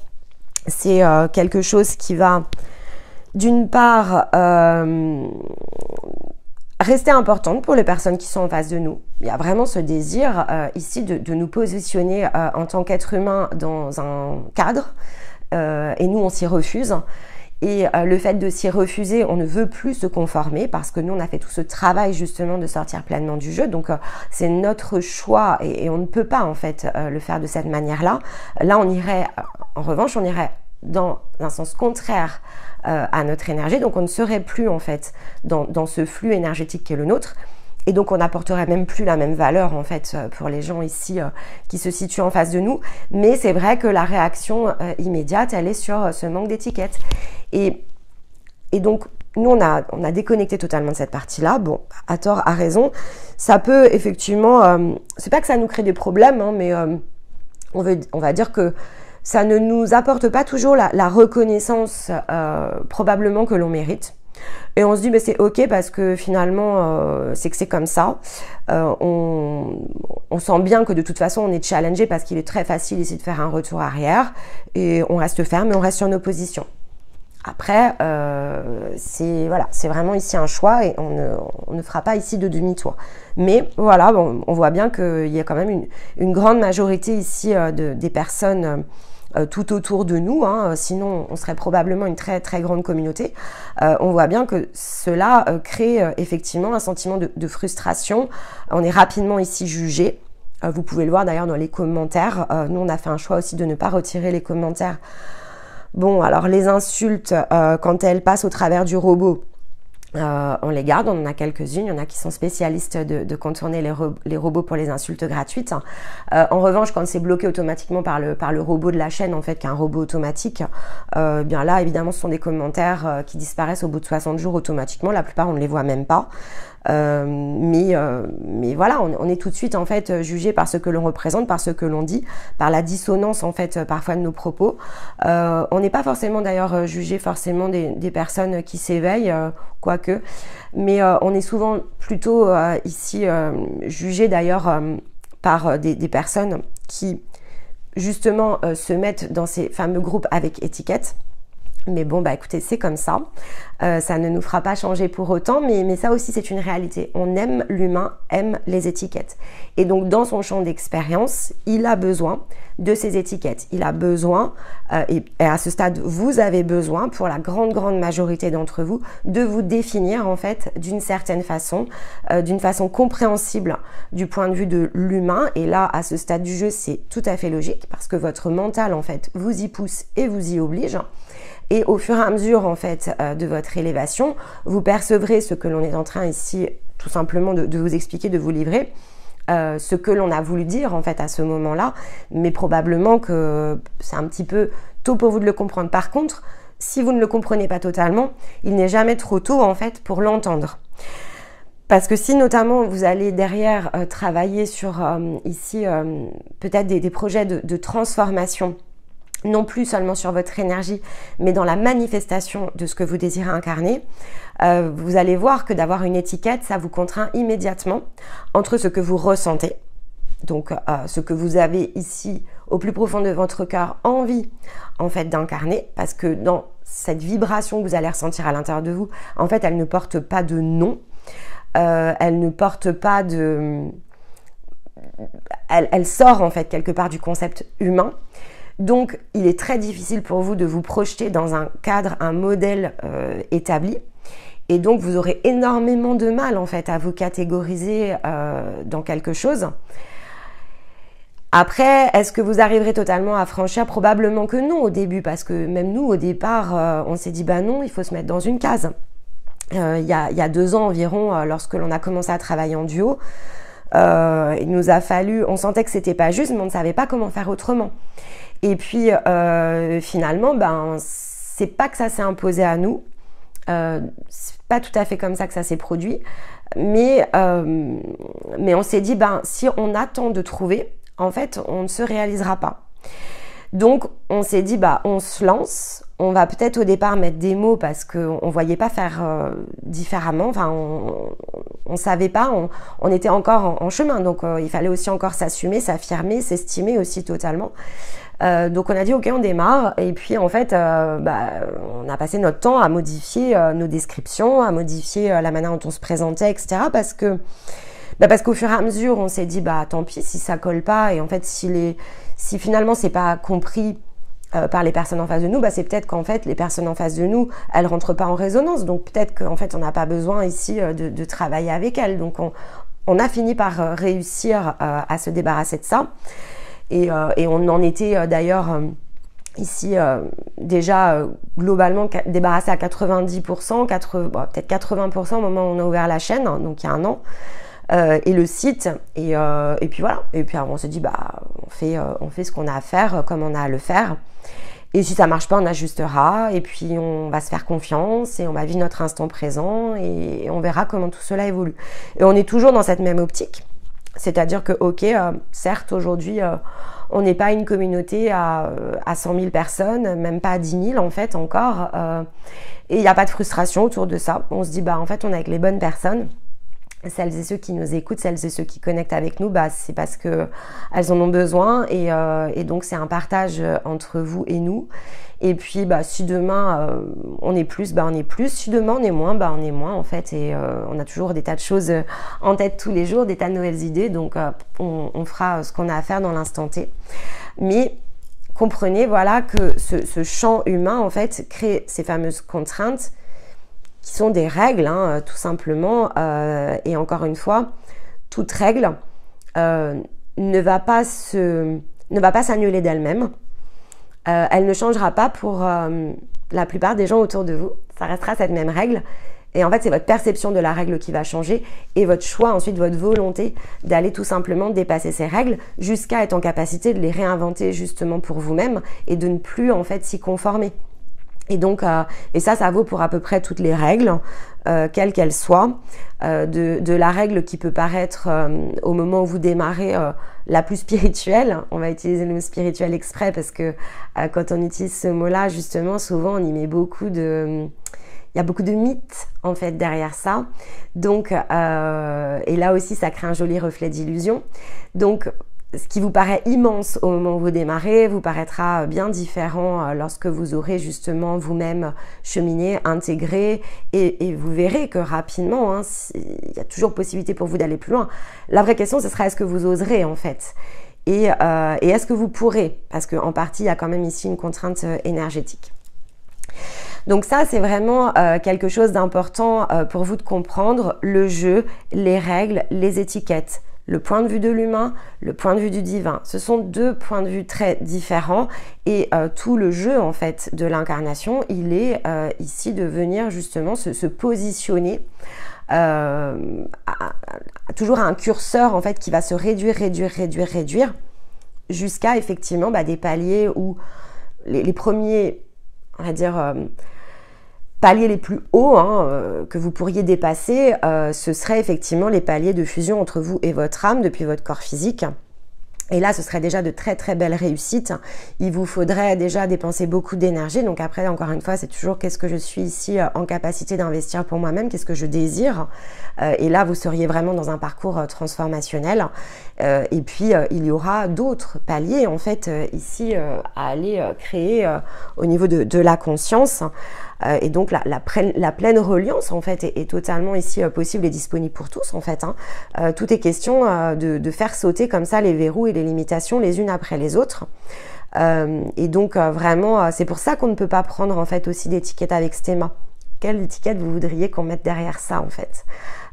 c'est quelque chose qui va d'une part rester importante pour les personnes qui sont en face de nous. Il y a vraiment ce désir ici de nous positionner en tant qu'être humain dans un cadre, et nous on s'y refuse. Et le fait de s'y refuser, on ne veut plus se conformer parce que nous on a fait tout ce travail justement de sortir pleinement du jeu. Donc c'est notre choix et on ne peut pas en fait le faire de cette manière-là. Là on irait, en revanche on irait dans un sens contraire à notre énergie, donc on ne serait plus en fait dans ce flux énergétique qui est le nôtre, et donc on n'apporterait même plus la même valeur en fait pour les gens ici qui se situent en face de nous. Mais c'est vrai que la réaction immédiate, elle est sur ce manque d'étiquette, et donc nous on a déconnecté totalement de cette partie-là. Bon, à tort, à raison, ça peut effectivement, c'est pas que ça nous crée des problèmes, hein, mais on va dire que ça ne nous apporte pas toujours la reconnaissance probablement que l'on mérite. Et on se dit, mais c'est ok parce que finalement, c'est que c'est comme ça. On sent bien que de toute façon, on est challengé parce qu'il est très facile ici de faire un retour arrière. Et on reste ferme et on reste sur nos positions. Après, c'est vraiment ici un choix et on ne fera pas ici de demi-tour. Mais voilà, bon, on voit bien qu'il y a quand même une grande majorité ici des personnes tout autour de nous, hein, sinon on serait probablement une très très grande communauté. On voit bien que cela crée effectivement un sentiment de frustration. On est rapidement ici jugé. Vous pouvez le voir d'ailleurs dans les commentaires. Nous, on a fait un choix aussi de ne pas retirer les commentaires. Bon, alors les insultes, quand elles passent au travers du robot, on les garde, on en a quelques-unes, il y en a qui sont spécialistes de contourner les robots pour les insultes gratuites. En revanche, quand c'est bloqué automatiquement par le robot de la chaîne, en fait, qui est un robot automatique, bien là, évidemment, ce sont des commentaires qui disparaissent au bout de 60 jours automatiquement. La plupart, on ne les voit même pas. Mais voilà, on est tout de suite en fait jugé par ce que l'on représente, par ce que l'on dit, par la dissonance en fait parfois de nos propos. On n'est pas forcément d'ailleurs jugé forcément des personnes qui s'éveillent, quoique, mais on est souvent plutôt ici jugé d'ailleurs par des personnes qui justement se mettent dans ces fameux groupes avec étiquette. Mais bon, bah écoutez, c'est comme ça. Ça ne nous fera pas changer pour autant, mais ça aussi, c'est une réalité. On aime, l'humain aime les étiquettes. Et donc, dans son champ d'expérience, il a besoin de ces étiquettes. Il a besoin, et à ce stade, vous avez besoin, pour la grande majorité d'entre vous, de vous définir, en fait, d'une certaine façon compréhensible du point de vue de l'humain. Et là, à ce stade du jeu, c'est tout à fait logique, parce que votre mental, en fait, vous y pousse et vous y oblige. Et au fur et à mesure, en fait, de votre élévation, vous percevrez ce que l'on est en train ici, tout simplement, de vous expliquer, de vous livrer, ce que l'on a voulu dire, en fait, à ce moment-là. Mais probablement que c'est un petit peu tôt pour vous de le comprendre. Par contre, si vous ne le comprenez pas totalement, il n'est jamais trop tôt, en fait, pour l'entendre. Parce que si notamment vous allez derrière travailler sur ici peut-être des projets de transformation, non plus seulement sur votre énergie, mais dans la manifestation de ce que vous désirez incarner, vous allez voir que d'avoir une étiquette, ça vous contraint immédiatement entre ce que vous ressentez, donc ce que vous avez ici au plus profond de votre cœur envie en fait d'incarner, parce que dans cette vibration que vous allez ressentir à l'intérieur de vous, en fait, elle ne porte pas de nom, elle ne porte pas de... Elle sort en fait quelque part du concept humain. Donc, il est très difficile pour vous de vous projeter dans un cadre, un modèle établi. Et donc, vous aurez énormément de mal, en fait, à vous catégoriser dans quelque chose. Après, est-ce que vous arriverez totalement à franchir? Probablement que non au début, parce que même nous, au départ, on s'est dit, bah non, il faut se mettre dans une case. Il y a 2 ans environ, lorsque l'on a commencé à travailler en duo, il nous a fallu, on sentait que c'était pas juste, mais on ne savait pas comment faire autrement. Et puis finalement, ben c'est pas que ça s'est imposé à nous, c'est pas tout à fait comme ça que ça s'est produit, mais on s'est dit ben si on attend de trouver, en fait, on ne se réalisera pas. Donc on s'est dit bah on se lance. On va peut-être au départ mettre des mots parce qu'on ne voyait pas faire différemment, enfin on savait pas, on était encore en chemin, donc il fallait aussi encore s'assumer, s'affirmer, s'estimer aussi totalement. Donc on a dit ok, on démarre, et puis en fait on a passé notre temps à modifier nos descriptions, à modifier la manière dont on se présentait, etc. Parce qu'au fur et à mesure on s'est dit bah tant pis si ça colle pas, et en fait si finalement c'est pas compris par les personnes en face de nous, bah c'est peut-être qu'en fait les personnes en face de nous, elles rentrent pas en résonance, donc peut-être qu'en fait on n'a pas besoin ici de travailler avec elles. Donc on a fini par réussir à se débarrasser de ça, et on en était d'ailleurs ici déjà globalement débarrassé à 90%, peut-être 80% au moment où on a ouvert la chaîne, donc il y a 1 an. Et le site, et puis voilà, et puis on s'est dit bah on fait ce qu'on a à faire comme on a à le faire, et si ça marche pas on ajustera, et puis on va se faire confiance et on va vivre notre instant présent et on verra comment tout cela évolue. Et on est toujours dans cette même optique, C'est-à-dire que, ok, certes, aujourd'hui, on n'est pas une communauté à 100 000 personnes, même pas à 10 000 en fait encore, et il n'y a pas de frustration autour de ça. On se dit, bah en fait, on est avec les bonnes personnes. Celles et ceux qui nous écoutent, celles et ceux qui connectent avec nous, bah, c'est parce que elles en ont besoin et donc c'est un partage entre vous et nous. Et puis bah, si demain on est plus, bah, on est plus. Si demain on est moins, bah, on est moins en fait. Et on a toujours des tas de choses en tête tous les jours, des tas de nouvelles idées. Donc on fera ce qu'on a à faire dans l'instant T. Mais comprenez voilà que ce champ humain en fait crée ces fameuses contraintes qui sont des règles, hein, tout simplement. Et encore une fois, toute règle ne va pas s'annuler d'elle-même. Elle ne changera pas pour la plupart des gens autour de vous. Ça restera cette même règle. Et en fait, c'est votre perception de la règle qui va changer et votre choix, ensuite votre volonté d'aller tout simplement dépasser ces règles jusqu'à être en capacité de les réinventer justement pour vous-même et de ne plus en fait s'y conformer. Et donc, et ça vaut pour à peu près toutes les règles, quelles qu'elles soient, de la règle qui peut paraître au moment où vous démarrez la plus spirituelle. On va utiliser le mot spirituel exprès parce que quand on utilise ce mot-là, justement, souvent on y met il y a beaucoup de mythes en fait derrière ça. Donc, et là aussi, ça crée un joli reflet d'illusion. Donc, ce qui vous paraît immense au moment où vous démarrez vous paraîtra bien différent lorsque vous aurez justement vous-même cheminé, intégré et vous verrez que rapidement, hein, il y a toujours possibilité pour vous d'aller plus loin. La vraie question, ce sera est-ce que vous oserez en fait et est-ce que vous pourrez, parce qu'en partie, il y a quand même ici une contrainte énergétique. Donc ça, c'est vraiment quelque chose d'important pour vous de comprendre, le jeu, les règles, les étiquettes. Le point de vue de l'humain, le point de vue du divin. Ce sont deux points de vue très différents et tout le jeu en fait de l'incarnation, il est ici de venir justement se positionner toujours à un curseur en fait qui va se réduire jusqu'à effectivement des paliers où les premiers, on va dire, paliers les plus hauts que vous pourriez dépasser, ce serait effectivement les paliers de fusion entre vous et votre âme depuis votre corps physique. Et là, ce serait déjà de très très belles réussites. Il vous faudrait déjà dépenser beaucoup d'énergie. Donc après, encore une fois, c'est toujours qu'est-ce que je suis ici en capacité d'investir pour moi-même, qu'est-ce que je désire. Et là, vous seriez vraiment dans un parcours transformationnel. Et puis, il y aura d'autres paliers, en fait, ici, à aller créer au niveau de la conscience. Et donc la pleine reliance en fait est totalement ici possible et disponible pour tous en fait. Tout est question de faire sauter comme ça les verrous et les limitations les unes après les autres. Et donc vraiment c'est pour ça qu'on ne peut pas prendre en fait aussi d'étiquette avec Stéma. Quelle étiquette vous voudriez qu'on mette derrière ça en fait?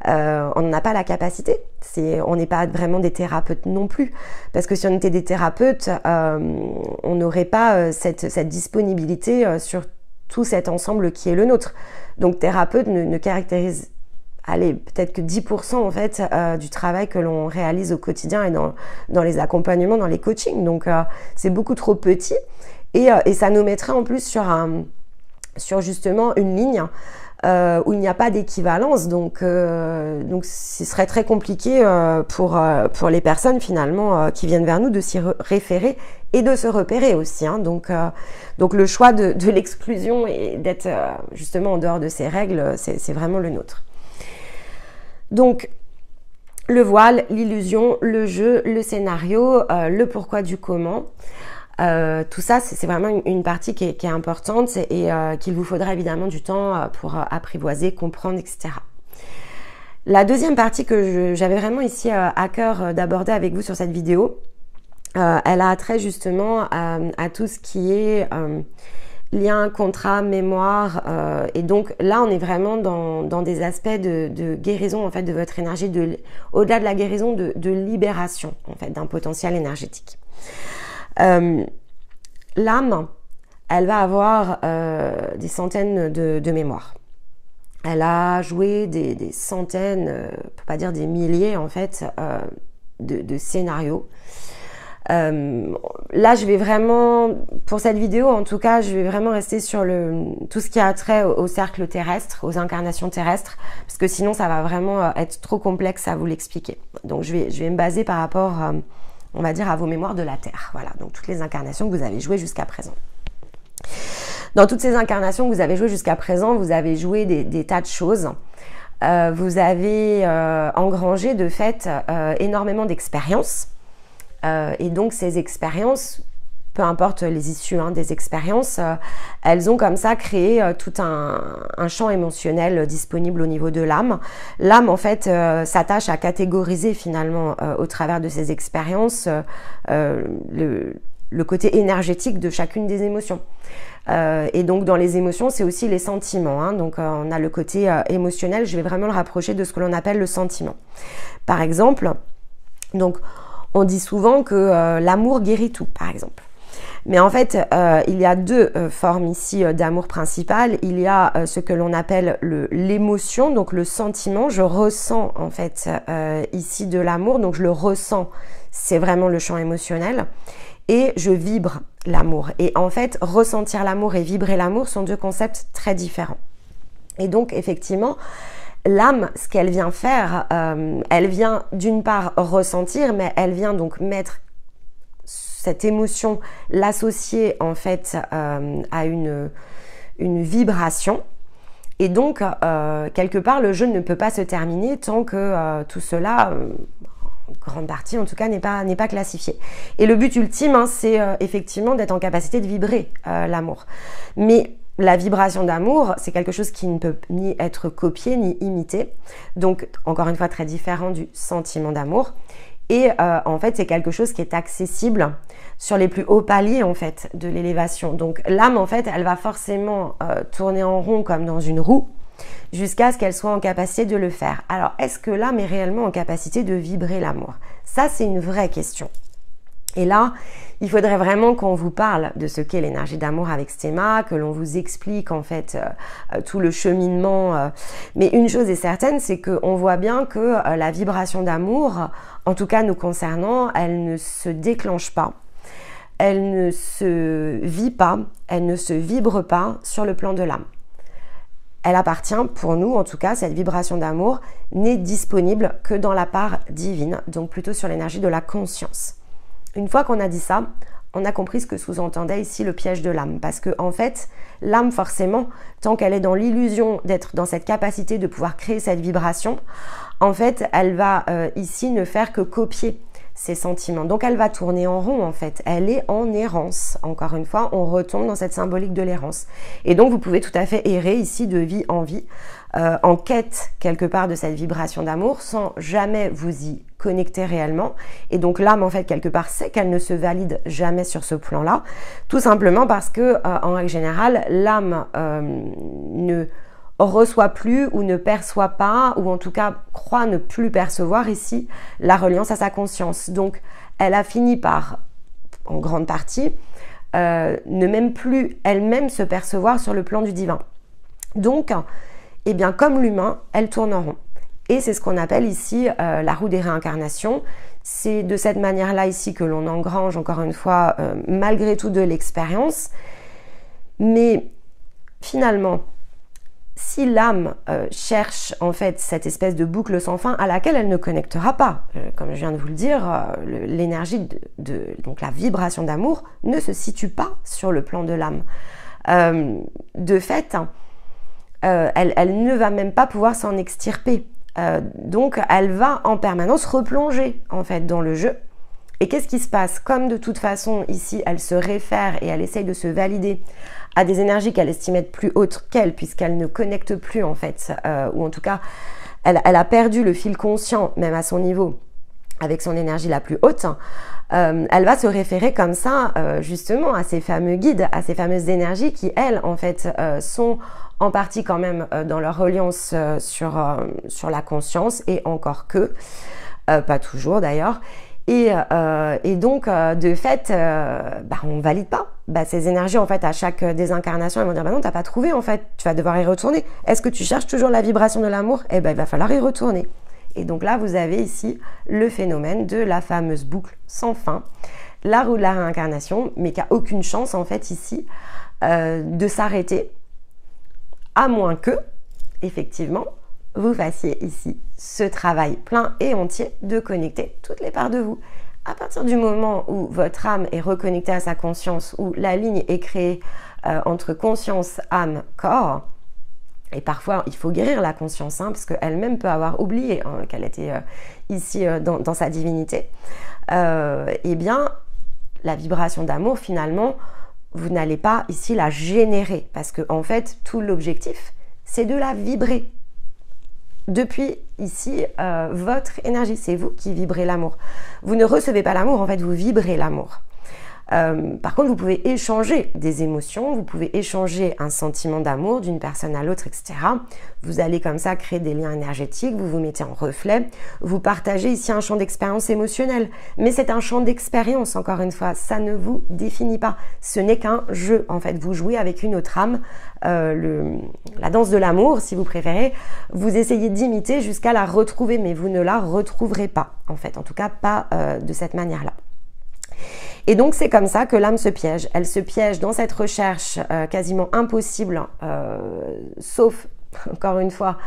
On n'a pas la capacité. On n'est pas vraiment des thérapeutes non plus. Parce que si on était des thérapeutes, on n'aurait pas cette disponibilité sur tout cet ensemble qui est le nôtre. Donc thérapeute ne caractérise, allez, peut-être que 10% en fait du travail que l'on réalise au quotidien et dans les accompagnements, dans les coachings. Donc c'est beaucoup trop petit et ça nous mettrait en plus sur justement une ligne où il n'y a pas d'équivalence. Donc ce serait très compliqué pour les personnes finalement qui viennent vers nous de s'y référer et de se repérer aussi. Donc le choix de l'exclusion et d'être justement en dehors de ces règles, c'est vraiment le nôtre. Donc le voile, l'illusion, le jeu, le scénario, le pourquoi du comment. Tout ça, c'est vraiment une partie qui est importante et qu'il vous faudra évidemment du temps pour apprivoiser, comprendre, etc. La deuxième partie que j'avais vraiment ici à cœur d'aborder avec vous sur cette vidéo, elle a trait justement à tout ce qui est lien, contrat, mémoire. Et donc là, on est vraiment dans des aspects de guérison en fait de votre énergie, au-delà de la guérison, de libération en fait d'un potentiel énergétique. L'âme, elle va avoir des centaines de mémoires. Elle a joué des centaines, pour pas dire des milliers en fait, de scénarios. Là, je vais vraiment, pour cette vidéo en tout cas, je vais vraiment rester sur tout ce qui a trait au cercle terrestre, aux incarnations terrestres, parce que sinon ça va vraiment être trop complexe à vous l'expliquer. Donc je vais me baser par rapport, on va dire, à vos mémoires de la Terre. Voilà, donc toutes les incarnations que vous avez jouées jusqu'à présent. Dans toutes ces incarnations que vous avez jouées jusqu'à présent, vous avez joué des tas de choses. Vous avez engrangé de fait énormément d'expériences. Et donc ces expériences, peu importe les issues des expériences, elles ont comme ça créé tout un champ émotionnel disponible au niveau de l'âme. L'âme en fait s'attache à catégoriser finalement au travers de ces expériences le côté énergétique de chacune des émotions. Et donc dans les émotions, c'est aussi les sentiments. Donc on a le côté émotionnel, je vais vraiment le rapprocher de ce que l'on appelle le sentiment. Par exemple, donc on dit souvent que l'amour guérit tout, par exemple. Mais en fait, il y a deux formes ici d'amour principal. Il y a ce que l'on appelle l'émotion, donc le sentiment. Je ressens en fait ici de l'amour, donc je le ressens, c'est vraiment le champ émotionnel. Et je vibre l'amour. Et en fait, ressentir l'amour et vibrer l'amour sont deux concepts très différents. Et donc, effectivement, l'âme, ce qu'elle vient faire, elle vient d'une part ressentir, mais elle vient donc mettre cette émotion, l'associer en fait à une vibration. Et donc, quelque part, le jeu ne peut pas se terminer tant que tout cela, en grande partie en tout cas, n'est pas classifié. Et le but ultime, c'est effectivement d'être en capacité de vibrer l'amour. Mais la vibration d'amour, c'est quelque chose qui ne peut ni être copié ni imité. Donc, encore une fois, très différent du sentiment d'amour. Et en fait, c'est quelque chose qui est accessible sur les plus hauts paliers en fait de l'élévation. Donc, l'âme, en fait, elle va forcément tourner en rond comme dans une roue jusqu'à ce qu'elle soit en capacité de le faire. Alors, est-ce que l'âme est réellement en capacité de vibrer l'amour? Ça, c'est une vraie question. Et là, il faudrait vraiment qu'on vous parle de ce qu'est l'énergie d'amour avec Stéma, que l'on vous explique en fait tout le cheminement. Mais une chose est certaine, c'est qu'on voit bien que la vibration d'amour, en tout cas nous concernant, elle ne se déclenche pas, elle ne se vit pas, elle ne se vibre pas sur le plan de l'âme. Elle appartient, pour nous en tout cas, cette vibration d'amour n'est disponible que dans la part divine, donc plutôt sur l'énergie de la conscience. Une fois qu'on a dit ça, on a compris ce que sous-entendait ici le piège de l'âme. Parce que en fait, l'âme forcément, tant qu'elle est dans l'illusion d'être dans cette capacité de pouvoir créer cette vibration, en fait, elle va ici ne faire que copier ses sentiments. Donc elle va tourner en rond en fait. Elle est en errance. Encore une fois, on retombe dans cette symbolique de l'errance. Et donc vous pouvez tout à fait errer ici de vie en vie, en quête quelque part de cette vibration d'amour, sans jamais vous y connecter réellement. Et donc l'âme en fait quelque part sait qu'elle ne se valide jamais sur ce plan-là, tout simplement parce que en règle générale, l'âme ne reçoit plus ou ne perçoit pas, ou en tout cas croit ne plus percevoir ici la reliance à sa conscience. Donc elle a fini par, en grande partie, ne même plus elle-même se percevoir sur le plan du divin. Donc, eh bien comme l'humain, elle tourne en rond. Et c'est ce qu'on appelle ici la roue des réincarnations. C'est de cette manière-là ici que l'on engrange, encore une fois, malgré tout de l'expérience. Mais finalement, si l'âme cherche en fait cette espèce de boucle sans fin à laquelle elle ne connectera pas, comme je viens de vous le dire, l'énergie donc la vibration d'amour ne se situe pas sur le plan de l'âme. De fait, elle ne va même pas pouvoir s'en extirper. Donc elle va en permanence replonger en fait dans le jeu. Et qu'est-ce qui se passe? Comme de toute façon ici elle se réfère et elle essaye de se valider à des énergies qu'elle estime être plus hautes qu'elle, puisqu'elle ne connecte plus en fait, ou en tout cas elle a perdu le fil conscient même à son niveau avec son énergie la plus haute, elle va se référer comme ça justement à ces fameux guides, à ces fameuses énergies qui elles en fait sont en partie quand même dans leur reliance sur la conscience, et encore que, pas toujours d'ailleurs. Et donc, de fait, on valide pas. Ces énergies, en fait, à chaque désincarnation, elles vont dire, non, t'as pas trouvé, en fait, tu vas devoir y retourner. Est-ce que tu cherches toujours la vibration de l'amour? Il va falloir y retourner. Et donc là, vous avez ici le phénomène de la fameuse boucle sans fin, la roue de la réincarnation, mais qui n'a aucune chance en fait ici de s'arrêter, à moins que, effectivement, vous fassiez ici ce travail plein et entier de connecter toutes les parts de vous. À partir du moment où votre âme est reconnectée à sa conscience, où la ligne est créée entre conscience, âme, corps, et parfois il faut guérir la conscience, parce qu'elle-même peut avoir oublié qu'elle était ici dans sa divinité, eh bien la vibration d'amour finalement, vous n'allez pas ici la générer, parce que en fait tout l'objectif c'est de la vibrer. Depuis ici, votre énergie, c'est vous qui vibrez l'amour. Vous ne recevez pas l'amour, en fait, vous vibrez l'amour. Par contre, vous pouvez échanger des émotions, vous pouvez échanger un sentiment d'amour d'une personne à l'autre, etc. Vous allez comme ça créer des liens énergétiques, vous vous mettez en reflet, vous partagez ici un champ d'expérience émotionnelle. Mais c'est un champ d'expérience, encore une fois, ça ne vous définit pas. Ce n'est qu'un jeu, en fait. Vous jouez avec une autre âme, la danse de l'amour, si vous préférez. Vous essayez d'imiter jusqu'à la retrouver, mais vous ne la retrouverez pas, en fait. En tout cas, pas de cette manière-là. Et donc c'est comme ça que l'âme se piège. Elle se piège dans cette recherche quasiment impossible, sauf, encore une fois,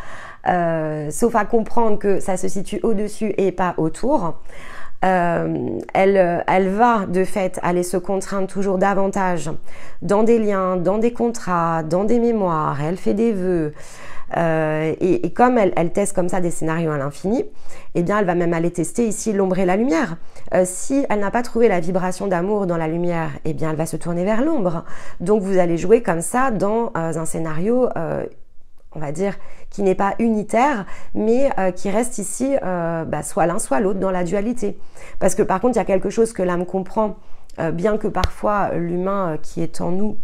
sauf à comprendre que ça se situe au-dessus et pas autour. Elle va de fait aller se contraindre toujours davantage dans des liens, dans des contrats, dans des mémoires. Elle fait des vœux. Et comme elle teste comme ça des scénarios à l'infini, eh bien elle va même aller tester ici l'ombre et la lumière. Si elle n'a pas trouvé la vibration d'amour dans la lumière, eh bien elle va se tourner vers l'ombre. Donc vous allez jouer comme ça dans un scénario, on va dire, qui n'est pas unitaire, mais qui reste ici soit l'un soit l'autre dans la dualité. Parce que par contre il y a quelque chose que l'âme comprend, bien que parfois l'humain qui est en nous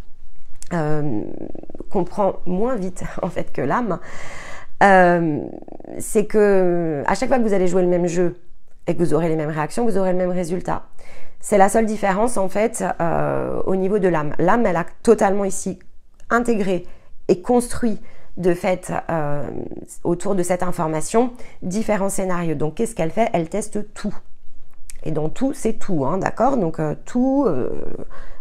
comprend moins vite en fait que l'âme, c'est que à chaque fois que vous allez jouer le même jeu et que vous aurez les mêmes réactions, vous aurez le même résultat. C'est la seule différence en fait au niveau de l'âme. L'âme, elle a totalement ici intégré et construit de fait autour de cette information différents scénarios. Donc qu'est-ce qu'elle fait? Elle teste tout. Et dans tout, c'est tout, d'accord? Donc tout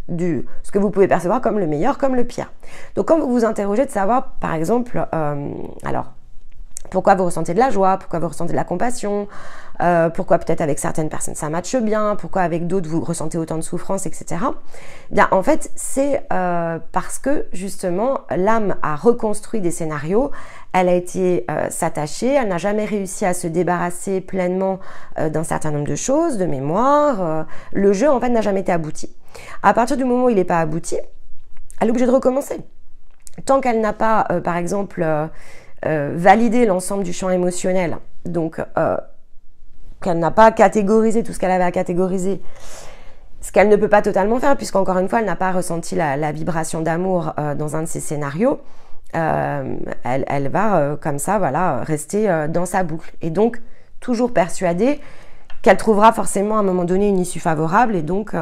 ce que vous pouvez percevoir comme le meilleur, comme le pire. Donc quand vous vous interrogez de savoir, par exemple, alors, pourquoi vous ressentez de la joie, pourquoi vous ressentez de la compassion, pourquoi peut-être avec certaines personnes ça matche bien, pourquoi avec d'autres vous ressentez autant de souffrance, etc. Bien, en fait, c'est parce que justement, l'âme a reconstruit des scénarios, elle a été s'attacher, elle n'a jamais réussi à se débarrasser pleinement d'un certain nombre de choses, de mémoire. Le jeu, en fait, n'a jamais été abouti. À partir du moment où il n'est pas abouti, elle est obligée de recommencer. Tant qu'elle n'a pas, par exemple, validé l'ensemble du champ émotionnel, donc qu'elle n'a pas catégorisé tout ce qu'elle avait à catégoriser, ce qu'elle ne peut pas totalement faire, puisqu'encore une fois, elle n'a pas ressenti la vibration d'amour dans un de ses scénarios, elle va comme ça, voilà, rester dans sa boucle. Et donc, toujours persuadée qu'elle trouvera forcément à un moment donné une issue favorable et donc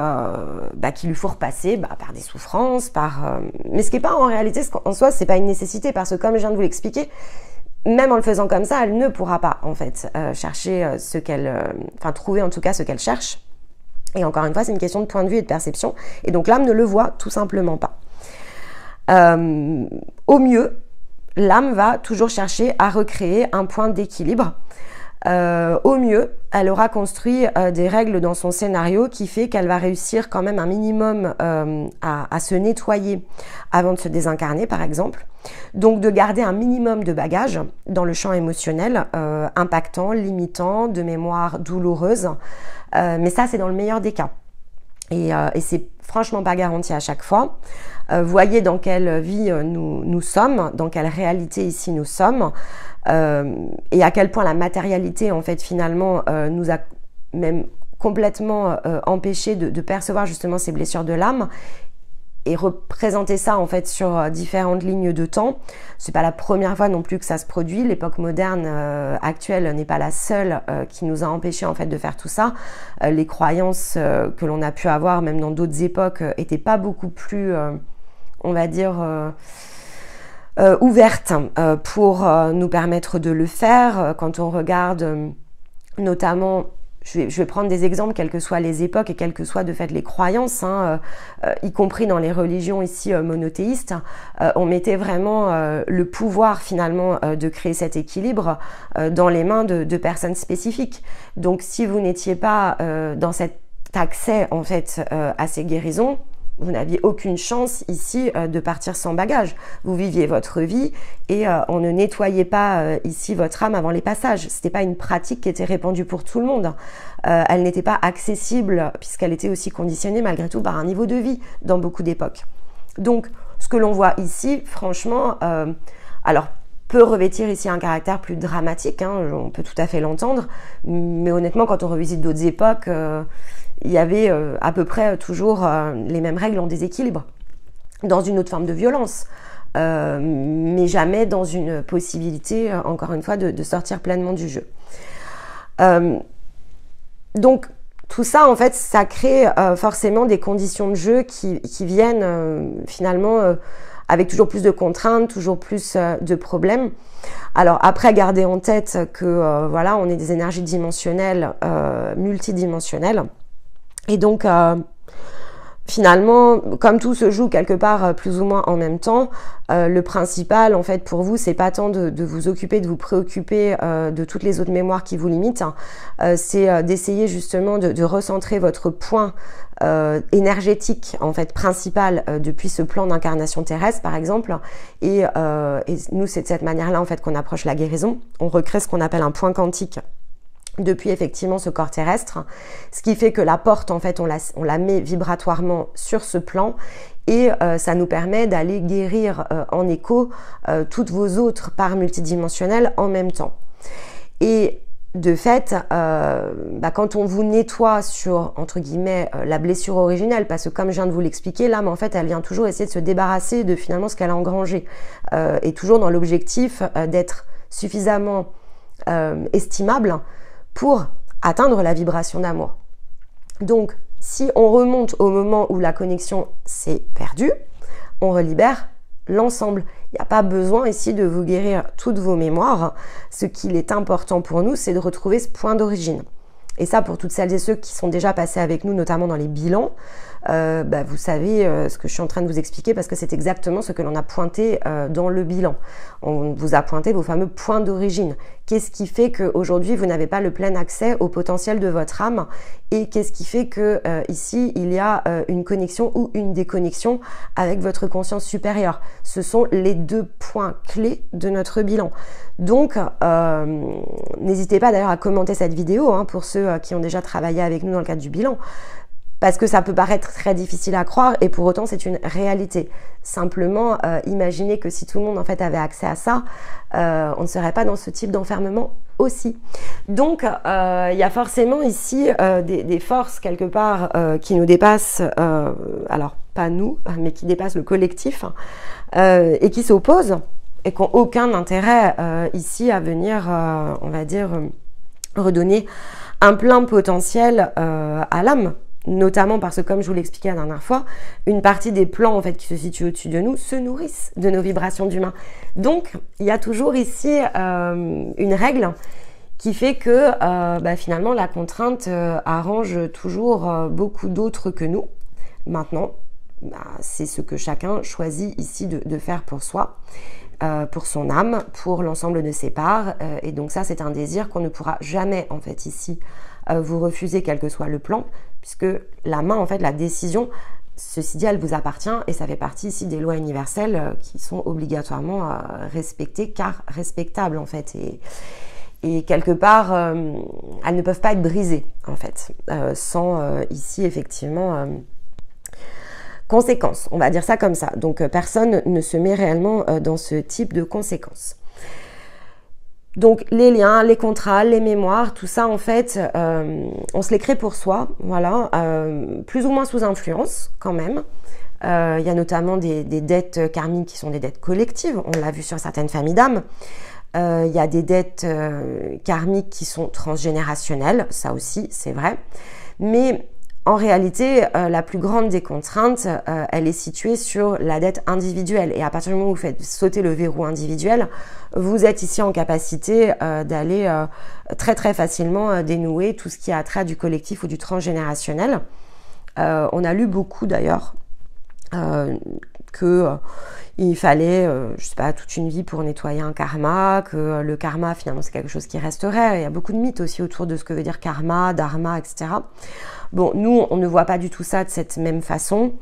qu'il lui faut repasser par des souffrances, mais ce qui n'est pas en réalité, en soi, c'est pas une nécessité, parce que comme je viens de vous l'expliquer, même en le faisant comme ça, elle ne pourra pas en fait chercher trouver en tout cas ce qu'elle cherche. Et encore une fois, c'est une question de point de vue et de perception, et donc l'âme ne le voit tout simplement pas. Au mieux, l'âme va toujours chercher à recréer un point d'équilibre. Au mieux, elle aura construit des règles dans son scénario qui fait qu'elle va réussir quand même un minimum à se nettoyer avant de se désincarner, par exemple. Donc de garder un minimum de bagages dans le champ émotionnel, impactant, limitant, de mémoire douloureuse. Mais ça, c'est dans le meilleur des cas. Et c'est franchement pas garanti à chaque fois. Voyez dans quelle vie nous sommes, dans quelle réalité ici nous sommes, et à quel point la matérialité en fait finalement nous a même complètement empêché de percevoir justement ces blessures de l'âme, et représenter ça en fait sur différentes lignes de temps. C'est pas la première fois non plus que ça se produit. L'époque moderne actuelle n'est pas la seule qui nous a empêché en fait de faire tout ça. Les croyances que l'on a pu avoir même dans d'autres époques étaient pas beaucoup plus on va dire ouvertes pour nous permettre de le faire. Quand on regarde notamment, je vais prendre des exemples, quelles que soient les époques et quelles que soient de fait les croyances, hein, y compris dans les religions ici monothéistes, on mettait vraiment le pouvoir finalement de créer cet équilibre dans les mains de personnes spécifiques. Donc si vous n'étiez pas dans cet accès en fait à ces guérisons, vous n'aviez aucune chance ici de partir sans bagage. Vous viviez votre vie et on ne nettoyait pas ici votre âme avant les passages. C'était pas une pratique qui était répandue pour tout le monde. Elle n'était pas accessible puisqu'elle était aussi conditionnée malgré tout par un niveau de vie dans beaucoup d'époques. Donc ce que l'on voit ici, franchement, alors peut revêtir ici un caractère plus dramatique, hein, on peut tout à fait l'entendre, mais honnêtement quand on revisite d'autres époques, il y avait à peu près toujours les mêmes règles en déséquilibre, dans une autre forme de violence, mais jamais dans une possibilité, encore une fois, de sortir pleinement du jeu. Donc tout ça, en fait, ça crée forcément des conditions de jeu qui viennent finalement avec toujours plus de contraintes, toujours plus de problèmes. Alors après, gardez en tête que voilà, on est des énergies dimensionnelles, multidimensionnelles. Et donc, finalement, comme tout se joue quelque part plus ou moins en même temps, le principal, en fait, pour vous, c'est pas tant de vous occuper, de vous préoccuper de toutes les autres mémoires qui vous limitent, c'est d'essayer justement de recentrer votre point énergétique, en fait, principal depuis ce plan d'incarnation terrestre, par exemple. Et nous, c'est de cette manière-là, en fait, qu'on approche la guérison. On recrée ce qu'on appelle un point quantique depuis effectivement ce corps terrestre, ce qui fait que la porte, en fait, on la met vibratoirement sur ce plan et ça nous permet d'aller guérir en écho toutes vos autres parts multidimensionnelles en même temps. Et de fait, quand on vous nettoie sur, entre guillemets, la blessure originelle, parce que comme je viens de vous l'expliquer, l'âme, en fait, elle vient toujours essayer de se débarrasser de finalement ce qu'elle a engrangé, et toujours dans l'objectif d'être suffisamment estimable pour atteindre la vibration d'amour. Donc, si on remonte au moment où la connexion s'est perdue, on relibère l'ensemble. Il n'y a pas besoin ici de vous guérir toutes vos mémoires. Ce qu'il est important pour nous, c'est de retrouver ce point d'origine. Et ça, pour toutes celles et ceux qui sont déjà passés avec nous, notamment dans les bilans, vous savez ce que je suis en train de vous expliquer parce que c'est exactement ce que l'on a pointé dans le bilan. On vous a pointé vos fameux points d'origine. Qu'est-ce qui fait qu'aujourd'hui, vous n'avez pas le plein accès au potentiel de votre âme et qu'est-ce qui fait que ici, il y a une connexion ou une déconnexion avec votre conscience supérieure. Ce sont les deux points clés de notre bilan. Donc, n'hésitez pas d'ailleurs à commenter cette vidéo hein, pour ceux qui ont déjà travaillé avec nous dans le cadre du bilan. Parce que ça peut paraître très difficile à croire et pour autant c'est une réalité. Simplement, imaginez que si tout le monde en fait avait accès à ça, on ne serait pas dans ce type d'enfermement aussi. Donc, il y a forcément ici des forces quelque part qui nous dépassent, alors pas nous, mais qui dépassent le collectif et qui s'opposent et qui n'ont aucun intérêt ici à venir, on va dire, redonner un plein potentiel à l'âme. Notamment parce que, comme je vous l'expliquais la dernière fois, une partie des plans en fait qui se situent au-dessus de nous se nourrissent de nos vibrations d'humains. Donc, il y a toujours ici une règle qui fait que finalement la contrainte arrange toujours beaucoup d'autres que nous. Maintenant, c'est ce que chacun choisit ici de faire pour soi, pour son âme, pour l'ensemble de ses parts. Et donc ça, c'est un désir qu'on ne pourra jamais en fait ici vous refuser quel que soit le plan, puisque la main, en fait, la décision, ceci dit, elle vous appartient et ça fait partie ici des lois universelles qui sont obligatoirement respectées car respectables en fait. Et quelque part, elles ne peuvent pas être brisées en fait, sans ici effectivement conséquences. On va dire ça comme ça. Donc personne ne se met réellement dans ce type de conséquences. Donc les liens, les contrats, les mémoires, tout ça en fait, on se les crée pour soi, voilà, plus ou moins sous influence quand même. Il y a notamment des dettes karmiques qui sont des dettes collectives, on l'a vu sur certaines familles d'âmes. Il y a des dettes karmiques qui sont transgénérationnelles, ça aussi c'est vrai. Mais en réalité, la plus grande des contraintes, elle est située sur la dette individuelle. Et à partir du moment où vous faites sauter le verrou individuel, vous êtes ici en capacité d'aller très très facilement dénouer tout ce qui a trait du collectif ou du transgénérationnel. On a lu beaucoup d'ailleurs il fallait, je sais pas, toute une vie pour nettoyer un karma, que le karma finalement c'est quelque chose qui resterait. Il y a beaucoup de mythes aussi autour de ce que veut dire karma, dharma, etc. Bon, nous on ne voit pas du tout ça de cette même façon.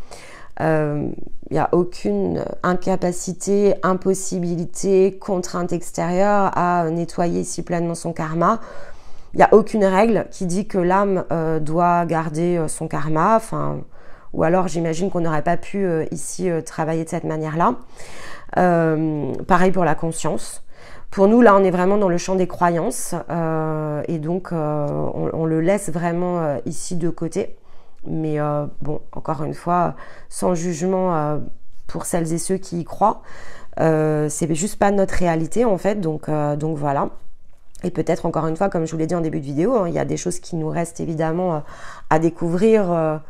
Il n'y a aucune incapacité, impossibilité, contrainte extérieure à nettoyer ici pleinement son karma. Il n'y a aucune règle qui dit que l'âme doit garder son karma, ou alors j'imagine qu'on n'aurait pas pu ici travailler de cette manière-là. Pareil pour la conscience. Pour nous, là, on est vraiment dans le champ des croyances, et donc on le laisse vraiment ici de côté. Mais bon, encore une fois, sans jugement pour celles et ceux qui y croient, c'est juste pas notre réalité en fait, donc voilà. Et peut-être encore une fois, comme je vous l'ai dit en début de vidéo, hein, il y a des choses qui nous restent évidemment à découvrir.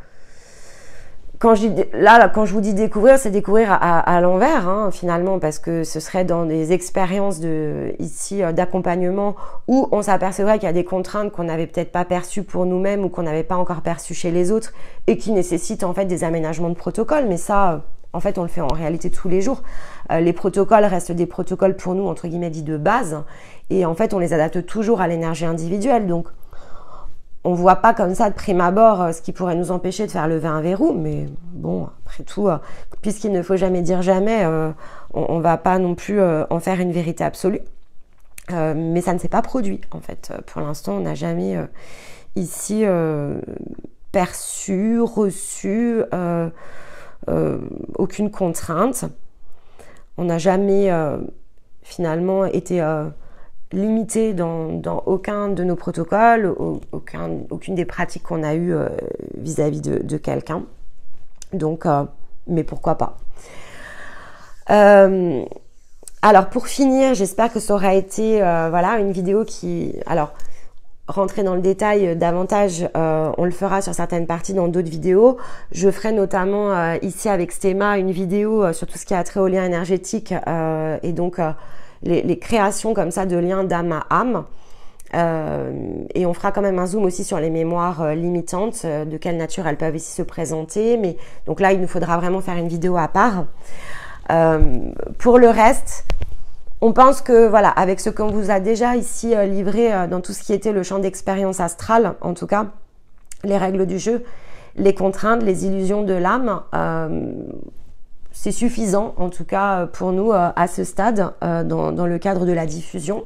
Quand je vous dis découvrir, c'est découvrir à l'envers, hein, finalement, parce que ce serait dans des expériences d'accompagnement où on s'apercevrait qu'il y a des contraintes qu'on n'avait peut-être pas perçues pour nous-mêmes ou qu'on n'avait pas encore perçues chez les autres et qui nécessitent en fait des aménagements de protocole. Mais ça, en fait, on le fait en réalité tous les jours. Les protocoles restent des protocoles pour nous, entre guillemets, dits de base. Et en fait, on les adapte toujours à l'énergie individuelle. Donc, on ne voit pas comme ça de prime abord ce qui pourrait nous empêcher de faire lever un verrou, mais bon, après tout, puisqu'il ne faut jamais dire jamais, on ne va pas non plus en faire une vérité absolue. Mais ça ne s'est pas produit, en fait. Pour l'instant, on n'a jamais ici perçu, reçu aucune contrainte. On n'a jamais finalement été limité dans aucun de nos protocoles, aucune des pratiques qu'on a eues vis-à-vis de quelqu'un. Donc, mais pourquoi pas. Alors, pour finir, j'espère que ça aura été voilà, une vidéo qui... Alors, rentrer dans le détail davantage, on le fera sur certaines parties dans d'autres vidéos. Je ferai notamment ici avec Stéma une vidéo sur tout ce qui a trait au lien énergétique et donc... les créations comme ça de liens d'âme à âme. Et on fera quand même un zoom aussi sur les mémoires limitantes, de quelle nature elles peuvent ici se présenter. Mais donc là, il nous faudra vraiment faire une vidéo à part. Pour le reste, on pense que voilà, avec ce qu'on vous a déjà ici livré dans tout ce qui était le champ d'expérience astrale, en tout cas, les règles du jeu, les contraintes, les illusions de l'âme, c'est suffisant, en tout cas pour nous, à ce stade, dans le cadre de la diffusion.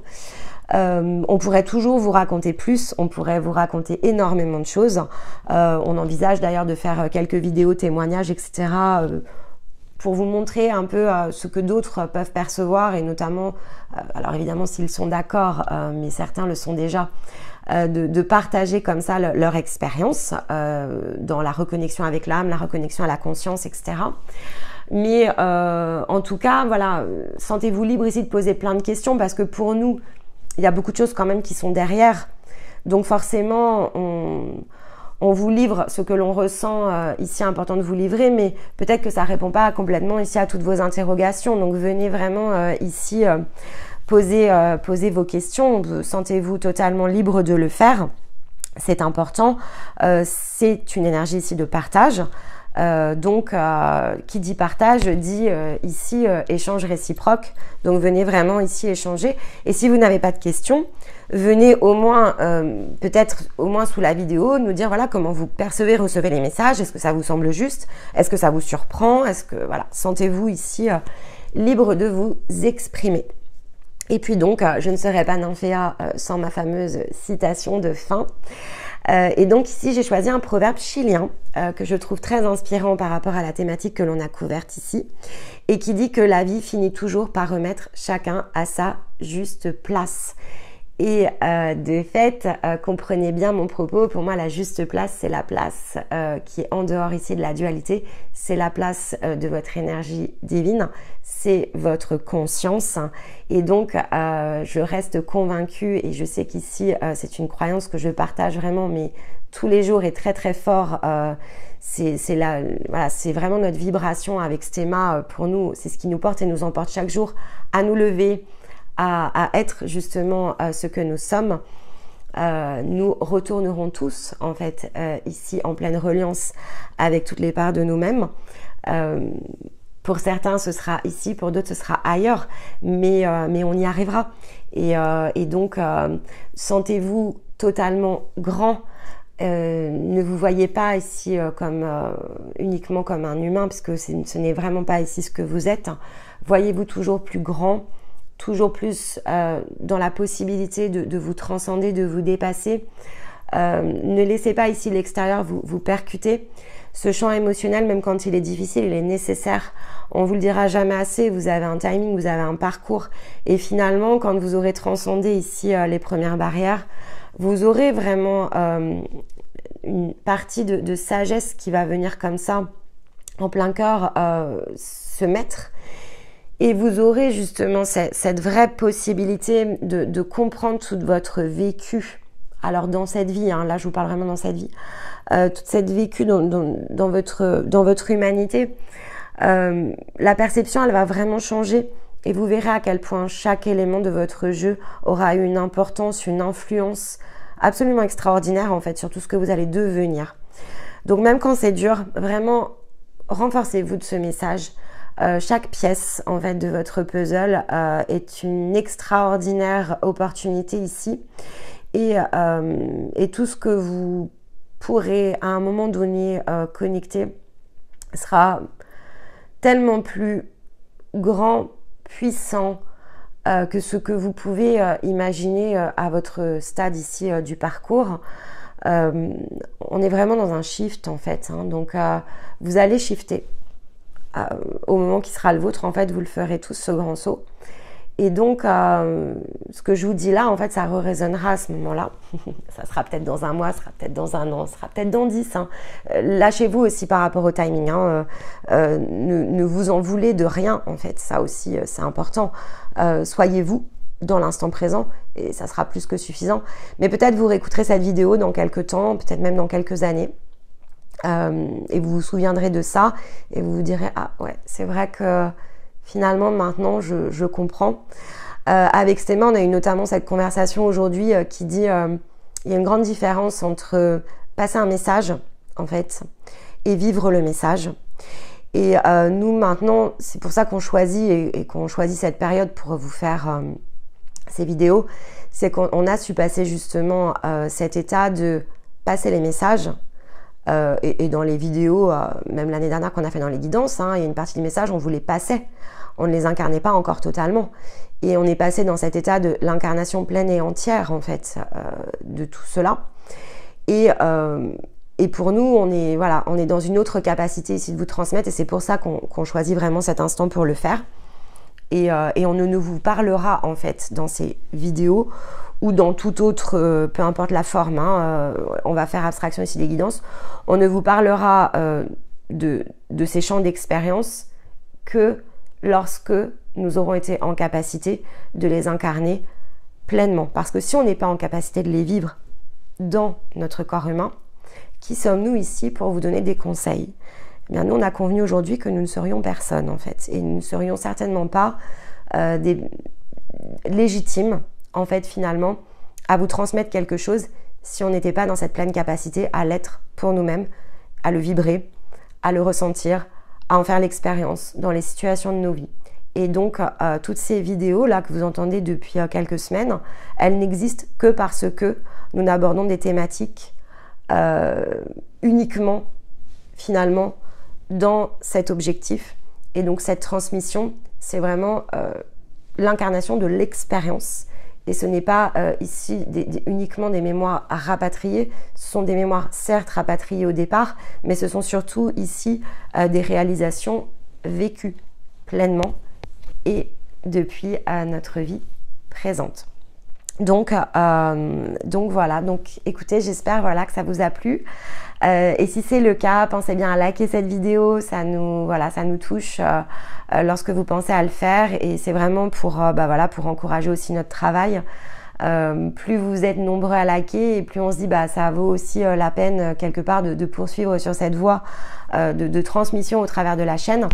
On pourrait toujours vous raconter plus, on pourrait vous raconter énormément de choses. On envisage d'ailleurs de faire quelques vidéos, témoignages, etc. Pour vous montrer un peu ce que d'autres peuvent percevoir et notamment, alors évidemment s'ils sont d'accord, mais certains le sont déjà, de partager comme ça leur expérience dans la reconnexion avec l'âme, la reconnexion à la conscience, etc. Mais en tout cas, voilà, sentez-vous libre ici de poser plein de questions parce que pour nous, il y a beaucoup de choses quand même qui sont derrière. Donc forcément, on vous livre ce que l'on ressent ici, important de vous livrer, mais peut-être que ça ne répond pas complètement ici à toutes vos interrogations. Donc venez vraiment ici poser vos questions. Sentez-vous totalement libre de le faire. C'est important. C'est une énergie ici de partage. Donc, qui dit partage dit ici échange réciproque. Donc, venez vraiment ici échanger. Et si vous n'avez pas de questions, venez au moins, peut-être au moins sous la vidéo, nous dire voilà comment vous percevez, recevez les messages. Est-ce que ça vous semble juste? Est-ce que ça vous surprend? Est-ce que voilà, sentez-vous ici libre de vous exprimer? Et puis donc, je ne serais pas nymphéa sans ma fameuse citation de fin. Et donc ici, j'ai choisi un proverbe chilien que je trouve très inspirant par rapport à la thématique que l'on a couverte ici et qui dit que la vie finit toujours par remettre chacun à sa juste place. Et de fait, comprenez bien mon propos, pour moi la juste place, c'est la place qui est en dehors ici de la dualité, c'est la place de votre énergie divine, c'est votre conscience. Et donc, je reste convaincue, et je sais qu'ici, c'est une croyance que je partage vraiment, mais tous les jours est très très fort. C'est voilà, c'est vraiment notre vibration avec ce thème pour nous. C'est ce qui nous porte et nous emporte chaque jour à nous lever, à être justement ce que nous sommes. Nous retournerons tous en fait ici en pleine reliance avec toutes les parts de nous-mêmes. Pour certains ce sera ici, pour d'autres ce sera ailleurs, mais on y arrivera. Et donc sentez-vous totalement grand. Ne vous voyez pas ici uniquement comme un humain, parce que ce n'est vraiment pas ici ce que vous êtes. Voyez-vous toujours plus grand, toujours plus dans la possibilité de vous transcender, de vous dépasser. Ne laissez pas ici l'extérieur vous percuter. Ce champ émotionnel, même quand il est difficile, il est nécessaire. On vous le dira jamais assez, vous avez un timing, vous avez un parcours. Et finalement, quand vous aurez transcendé ici les premières barrières, vous aurez vraiment une partie de sagesse qui va venir comme ça, en plein cœur, se mettre. Et vous aurez justement cette vraie possibilité de comprendre tout votre vécu. Alors dans cette vie, hein, là je vous parle vraiment dans cette vie, toute cette vécu dans votre humanité, la perception elle va vraiment changer et vous verrez à quel point chaque élément de votre jeu aura une importance, une influence absolument extraordinaire en fait sur tout ce que vous allez devenir. Donc même quand c'est dur, vraiment renforcez-vous de ce message. Chaque pièce en fait de votre puzzle est une extraordinaire opportunité ici. Et tout ce que vous pourrez à un moment donné connecter sera tellement plus grand, puissant que ce que vous pouvez imaginer à votre stade ici du parcours. On est vraiment dans un shift en fait, hein, donc vous allez shifter. Au moment qui sera le vôtre, en fait, vous le ferez tous ce grand saut. Et donc, ce que je vous dis là, en fait, ça résonnera à ce moment-là. Ça sera peut-être dans un mois, ça sera peut-être dans un an, ça sera peut-être dans 10. Hein. Lâchez-vous aussi par rapport au timing. Hein. Ne vous en voulez de rien, en fait. Ça aussi, c'est important. Soyez-vous dans l'instant présent et ça sera plus que suffisant. Mais peut-être vous réécouterez cette vidéo dans quelques temps, peut-être même dans quelques années. Et vous vous souviendrez de ça et vous vous direz « Ah ouais, c'est vrai que finalement maintenant je comprends ». Avec Stéma, on a eu notamment cette conversation aujourd'hui qui dit il y a une grande différence entre passer un message en fait et vivre le message. Et nous maintenant, c'est pour ça qu'on choisit et qu'on choisit cette période pour vous faire ces vidéos, c'est qu'on a su passer justement cet état de passer les messages. Et dans les vidéos, même l'année dernière qu'on a fait dans les guidances, hein, il y a une partie des messages, on vous les passait. On ne les incarnait pas encore totalement. Et on est passé dans cet état de l'incarnation pleine et entière, en fait, de tout cela. Et pour nous, on est dans une autre capacité ici de vous transmettre. Et c'est pour ça qu'on choisit vraiment cet instant pour le faire. Et on ne vous parlera, en fait, dans ces vidéos ou dans toute autre, peu importe la forme, hein, on va faire abstraction ici des guidances, on ne vous parlera de ces champs d'expérience que lorsque nous aurons été en capacité de les incarner pleinement. Parce que si on n'est pas en capacité de les vivre dans notre corps humain, qui sommes-nous ici pour vous donner des conseils? Eh bien, nous, on a convenu aujourd'hui que nous ne serions personne, en fait, et nous ne serions certainement pas légitimes, en fait, finalement, à vous transmettre quelque chose si on n'était pas dans cette pleine capacité à l'être pour nous-mêmes, à le vibrer, à le ressentir, à en faire l'expérience dans les situations de nos vies. Et donc, toutes ces vidéos-là que vous entendez depuis quelques semaines, elles n'existent que parce que nous abordons des thématiques uniquement, finalement, dans cet objectif. Et donc, cette transmission, c'est vraiment l'incarnation de l'expérience. Et ce n'est pas ici uniquement des mémoires à rapatrier, ce sont des mémoires certes rapatriées au départ, mais ce sont surtout ici des réalisations vécues pleinement et depuis notre vie présente. Donc voilà, donc écoutez, j'espère que ça vous a plu. Et si c'est le cas, pensez bien à liker cette vidéo, ça nous touche lorsque vous pensez à le faire et c'est vraiment pour encourager aussi notre travail. plus vous êtes nombreux à liker et plus on se dit bah ça vaut aussi la peine quelque part de poursuivre sur cette voie de transmission au travers de la chaîne.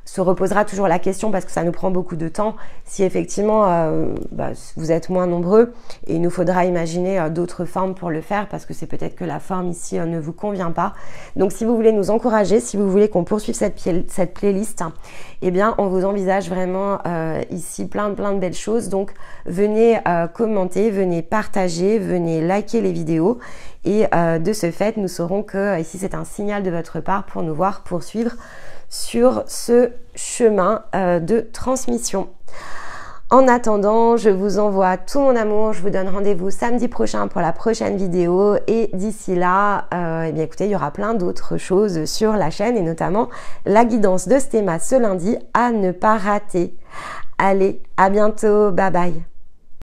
Se reposera toujours la question, parce que ça nous prend beaucoup de temps, si effectivement vous êtes moins nombreux et il nous faudra imaginer d'autres formes pour le faire, parce que c'est peut-être que la forme ici ne vous convient pas. Donc si vous voulez nous encourager, si vous voulez qu'on poursuive cette playlist, eh bien on vous envisage vraiment ici plein de belles choses. Donc venez commenter, venez partager, venez liker les vidéos, et de ce fait nous saurons que ici c'est un signal de votre part pour nous voir poursuivre sur ce chemin de transmission. En attendant, je vous envoie tout mon amour, je vous donne rendez-vous samedi prochain pour la prochaine vidéo, et d'ici là, eh bien écoutez, il y aura plein d'autres choses sur la chaîne, et notamment la guidance de Stéma ce lundi à ne pas rater. Allez, à bientôt, bye bye.